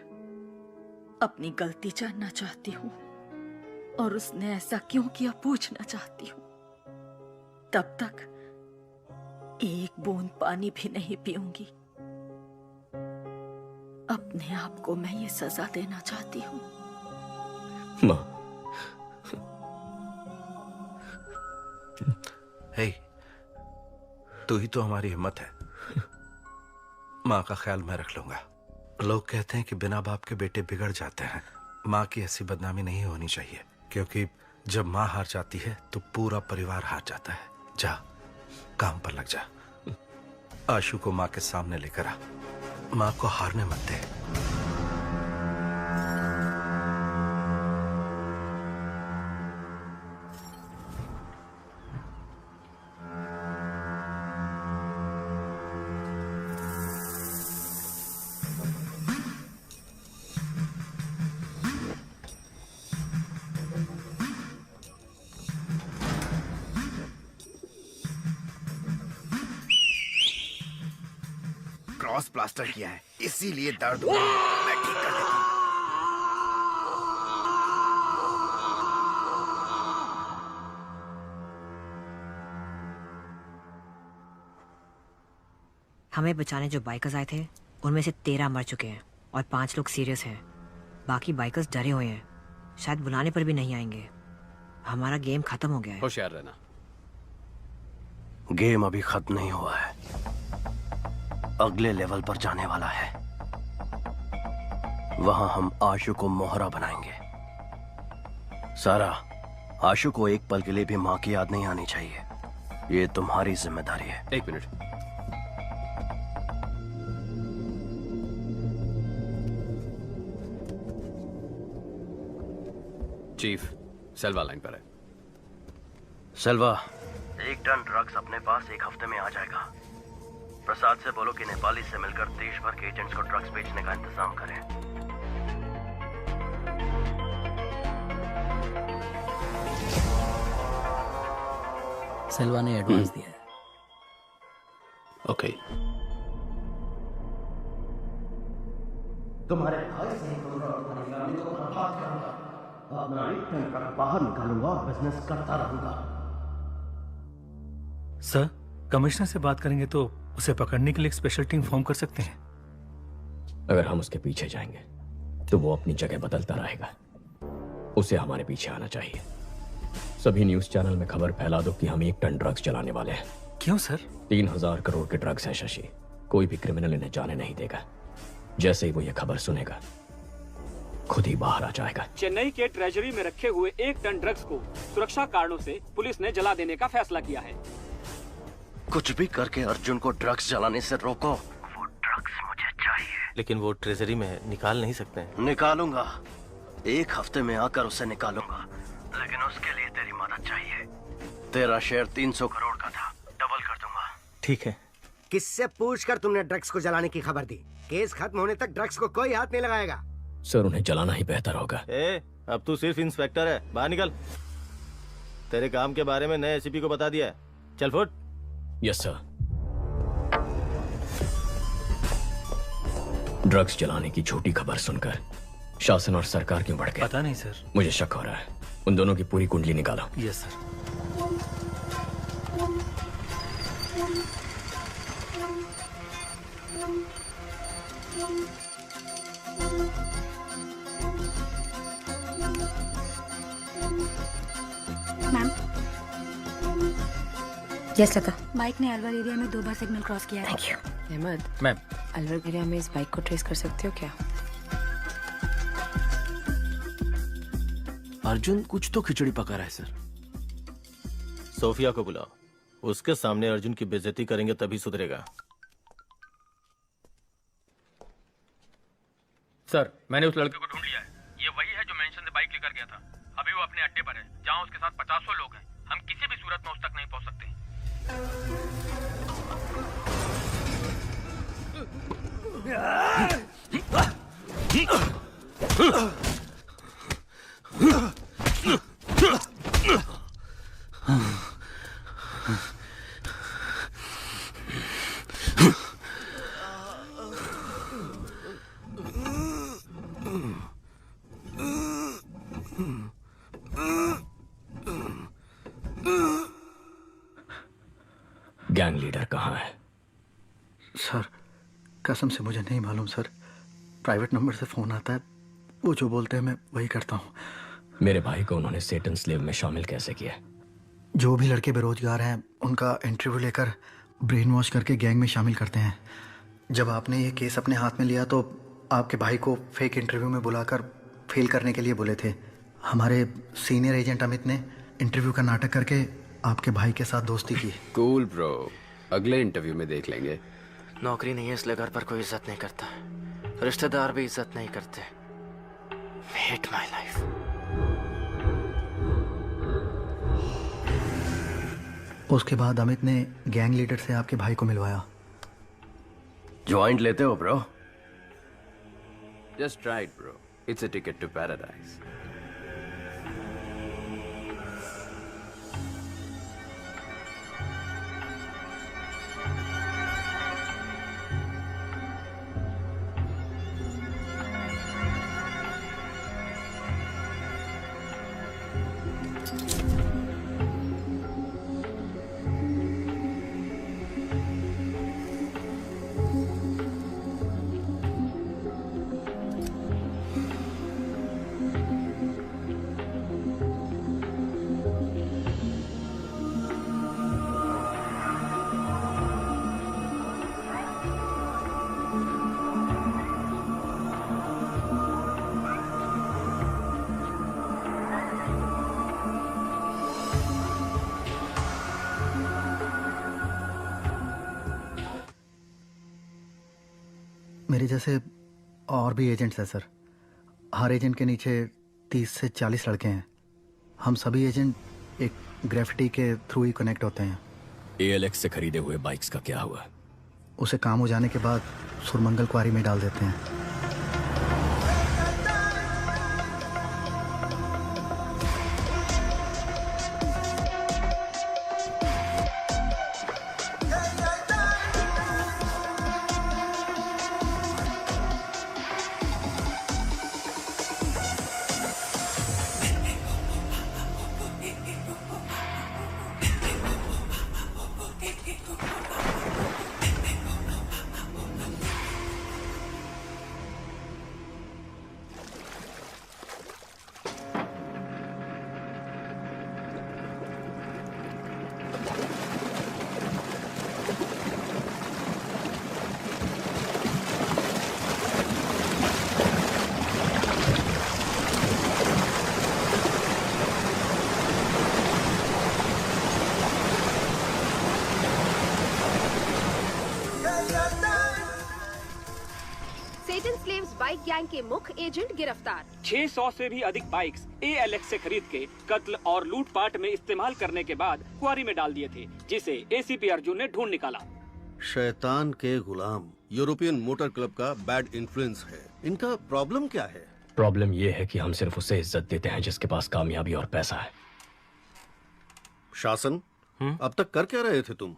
अपनी गलती जानना चाहती हूँ और उसने ऐसा क्यों किया पूछना चाहती हूँ। तब तक एक बूंद पानी भी नहीं पीऊंगी। अपने आप को मैं ये सजा देना चाहती हूँ। माँ। हे, तू ही तो हमारी हिम्मत है। माँ का ख्याल मैं रख लूंगा। लोग कहते हैं कि बिना बाप के बेटे बिगड़ जाते हैं। माँ की ऐसी बदनामी नहीं होनी चाहिए, क्योंकि जब माँ हार जाती है तो पूरा परिवार हार जाता है। जा, काम पर लग जा। आशु को माँ के सामने लेकर आ। माँ को हारने मत दे। क्रॉस प्लास्टर किया है, इसीलिए दर्द हो रहा है। मैं ठीक कर देता हूँ। हमें बचाने जो बाइकर्स आए थे उनमें से 13 मर चुके हैं और 5 लोग सीरियस हैं। बाकी बाइकर्स डरे हुए हैं, शायद बुलाने पर भी नहीं आएंगे। हमारा गेम खत्म हो गया है। होशियार रहना। गेम अभी खत्म नहीं हुआ है, अगले लेवल पर जाने वाला है। वहां हम आशु को मोहरा बनाएंगे। सारा, आशु को एक पल के लिए भी मां की याद नहीं आनी चाहिए। ये तुम्हारी जिम्मेदारी है। एक मिनट। चीफ, सेल्वा लाइन पर है। सेल्वा, 1 टन ड्रग्स अपने पास 1 हफ्ते में आ जाएगा। प्रसाद से बोलो कि नेपाली से मिलकर देश भर के एजेंट्स को ड्रग्स बेचने का इंतजाम करें। सेल्वा ने एडवांस दिया है। ओके। तुम्हारे भाई से गाड़ी को बर्बाद करूंगा, अपना एक टन बाहर निकालूंगा और बिजनेस करता रहूंगा। सर, कमिश्नर से बात करेंगे तो उसे पकड़ने के लिए एक स्पेशल टीम फॉर्म कर सकते हैं। अगर हम उसके पीछे जाएंगे तो वो अपनी जगह बदलता रहेगा। उसे हमारे पीछे आना चाहिए। सभी न्यूज चैनल में खबर फैला दो कि हम 1 टन ड्रग्स चलाने वाले हैं। क्यों सर? 3000 करोड़ के ड्रग्स हैं शशि। कोई भी क्रिमिनल इन्हें जाने नहीं देगा। जैसे ही वो ये खबर सुनेगा खुद ही बाहर आ जाएगा। चेन्नई के ट्रेजरी में रखे हुए 1 टन ड्रग्स को सुरक्षा कारणों से पुलिस ने जला देने का फैसला किया है। कुछ भी करके अर्जुन को ड्रग्स जलाने से रोको। वो ड्रग्स मुझे चाहिए। लेकिन वो ट्रेजरी में है, निकाल नहीं सकते। निकालूंगा, 1 हफ्ते में आकर उसे निकालूंगा, लेकिन उसके लिए तेरी मदद चाहिए। तेरा शेयर 300 करोड़ का था, डबल कर दूंगा। ठीक है। किससे पूछकर तुमने ड्रग्स को जलाने की खबर दी? केस खत्म होने तक ड्रग्स को कोई हाथ नहीं लगाएगा। सर, उन्हें जलाना ही बेहतर होगा। अब तू सिर्फ इंस्पेक्टर है, बाहर निकल। तेरे काम के बारे में नए एसीपी को बता दिया है। चल फुट। Yes sir. ड्रग्स जलाने की झूठी खबर सुनकर शासन और सरकार क्यों बढ़ गए? पता नहीं सर, मुझे शक हो रहा है। उन दोनों की पूरी कुंडली निकालो। Yes sir. मैम। यस लता। बाइक ने अलवर एरिया में 2 बार सिग्नल क्रॉस किया है। Thank you. Ahmed, ma'am, Alwar area में इस बाइक को ट्रेस कर सकते हो क्या? अर्जुन कुछ तो खिचड़ी पका रहा है सर। सोफिया को बुलाओ। उसके सामने अर्जुन की बेइज्जती करेंगे तभी सुधरेगा। सर, मैंने उस लड़के को ढूंढ लिया है। ये वही है जो मेंशन से बाइक लेकर गया था। अभी वो अपने अड्डे पर है, जहां उसके साथ 50 लोग हैं। हम किसी भी सूरत में उस तक नहीं पहुंच सकते। गैंग लीडर कहाँ है? सर, कसम से मुझे नहीं मालूम सर। प्राइवेट नंबर से फोन आता है, वो जो बोलते हैं मैं वही करता हूँ। मेरे भाई को उन्होंने सेटन स्लेव में शामिल कैसे किया? जो भी लड़के बेरोजगार हैं उनका इंटरव्यू लेकर ब्रेन वॉश करके गैंग में शामिल करते हैं। जब आपने ये केस अपने हाथ में लिया तो आपके भाई को फेक इंटरव्यू में बुलाकर फेल करने के लिए बोले थे। हमारे सीनियर एजेंट अमित ने इंटरव्यू का नाटक करके आपके भाई के साथ दोस्ती की। कूल ब्रो, अगले इंटरव्यू में देख लेंगे। नौकरी नहीं है इसलिए घर पर कोई इज्जत नहीं करता, रिश्तेदार भी इज्जत नहीं करते। Hate my life. उसके बाद अमित ने गैंग लीडर से आपके भाई को मिलवाया। ज्वाइंट लेते हो bro? Just right bro, it's a ticket to paradise. मेरे जैसे और भी एजेंट्स हैं सर। हर एजेंट के नीचे 30 से 40 लड़के हैं। हम सभी एजेंट एक ग्रेफिटी के थ्रू ही कनेक्ट होते हैं। ALX से खरीदे हुए बाइक्स का क्या हुआ? उसे काम हो जाने के बाद सुरमंगल क्वारी में डाल देते हैं। लेटेंट स्लेव्स बाइक गैंग के मुख्य एजेंट गिरफ्तार। 600 से भी अधिक बाइक्स ALX से खरीद के कत्ल और लूटपाट में इस्तेमाल करने के बाद क्वारी में डाल दिए थे, जिसे ACP अर्जुन ने ढूंढ निकाला। शैतान के गुलाम यूरोपियन मोटर क्लब का बैड इन्फ्लुएंस है। इनका प्रॉब्लम क्या है? प्रॉब्लम ये है कि हम सिर्फ उसे इज्जत देते हैं जिसके पास कामयाबी और पैसा है। शासन, अब तक कर क्या रहे थे तुम?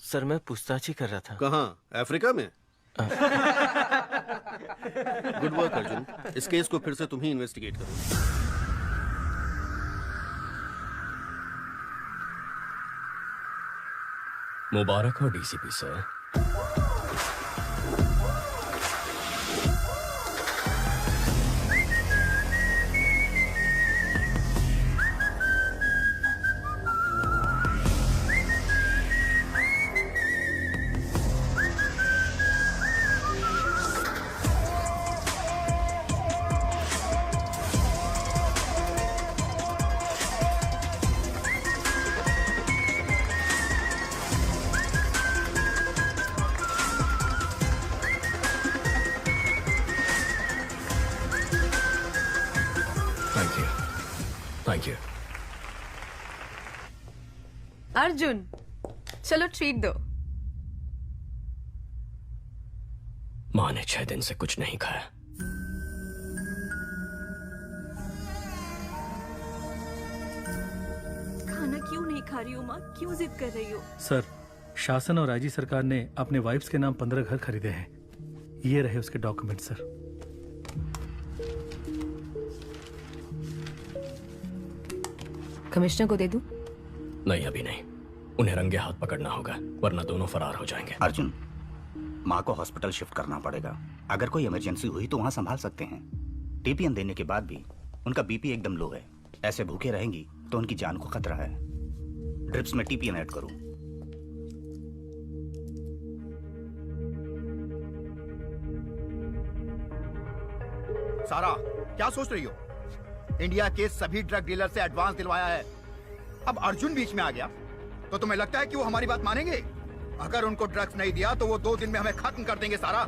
सर मैं पूछताछ ही कर रहा था। कहाँ? अफ्रीका में? Good work Arjun. इस केस को फिर से तुम ही इन्वेस्टिगेट करो। मुबारक हो DCP sir. Thank you. Arjun, चलो ट्रीट दो। माँ ने 6 दिन से कुछ नहीं खाया। खाना क्यों नहीं खा रही हो माँ? क्यों जिद कर रही हो? सर, शासन और IG सरकार ने अपने वाइफ्स के नाम 15 घर खरीदे हैं। ये रहे उसके डॉक्यूमेंट सर। कमिश्नर को दे दूं? नहीं, अभी नहीं। उन्हें रंगे हाथ पकड़ना होगा, वरना दोनों फरार हो जाएंगे। अर्जुन, माँ को हॉस्पिटल शिफ्ट करना पड़ेगा। अगर कोई इमरजेंसी हुई तो वहाँ संभाल सकते हैं। TPN देने के बाद भी उनका BP एकदम लो है। ऐसे भूखे रहेंगी तो उनकी जान को खतरा है। ड्रिप्स में TPN ऐड करूं। सारा, क्या सोच रही हो? इंडिया के सभी ड्रग डीलर से एडवांस दिलवाया है। अब अर्जुन बीच में आ गया तो तुम्हें लगता है कि वो हमारी बात मानेंगे? अगर उनको ड्रग्स नहीं दिया तो वो 2 दिन में हमें खत्म कर देंगे सारा।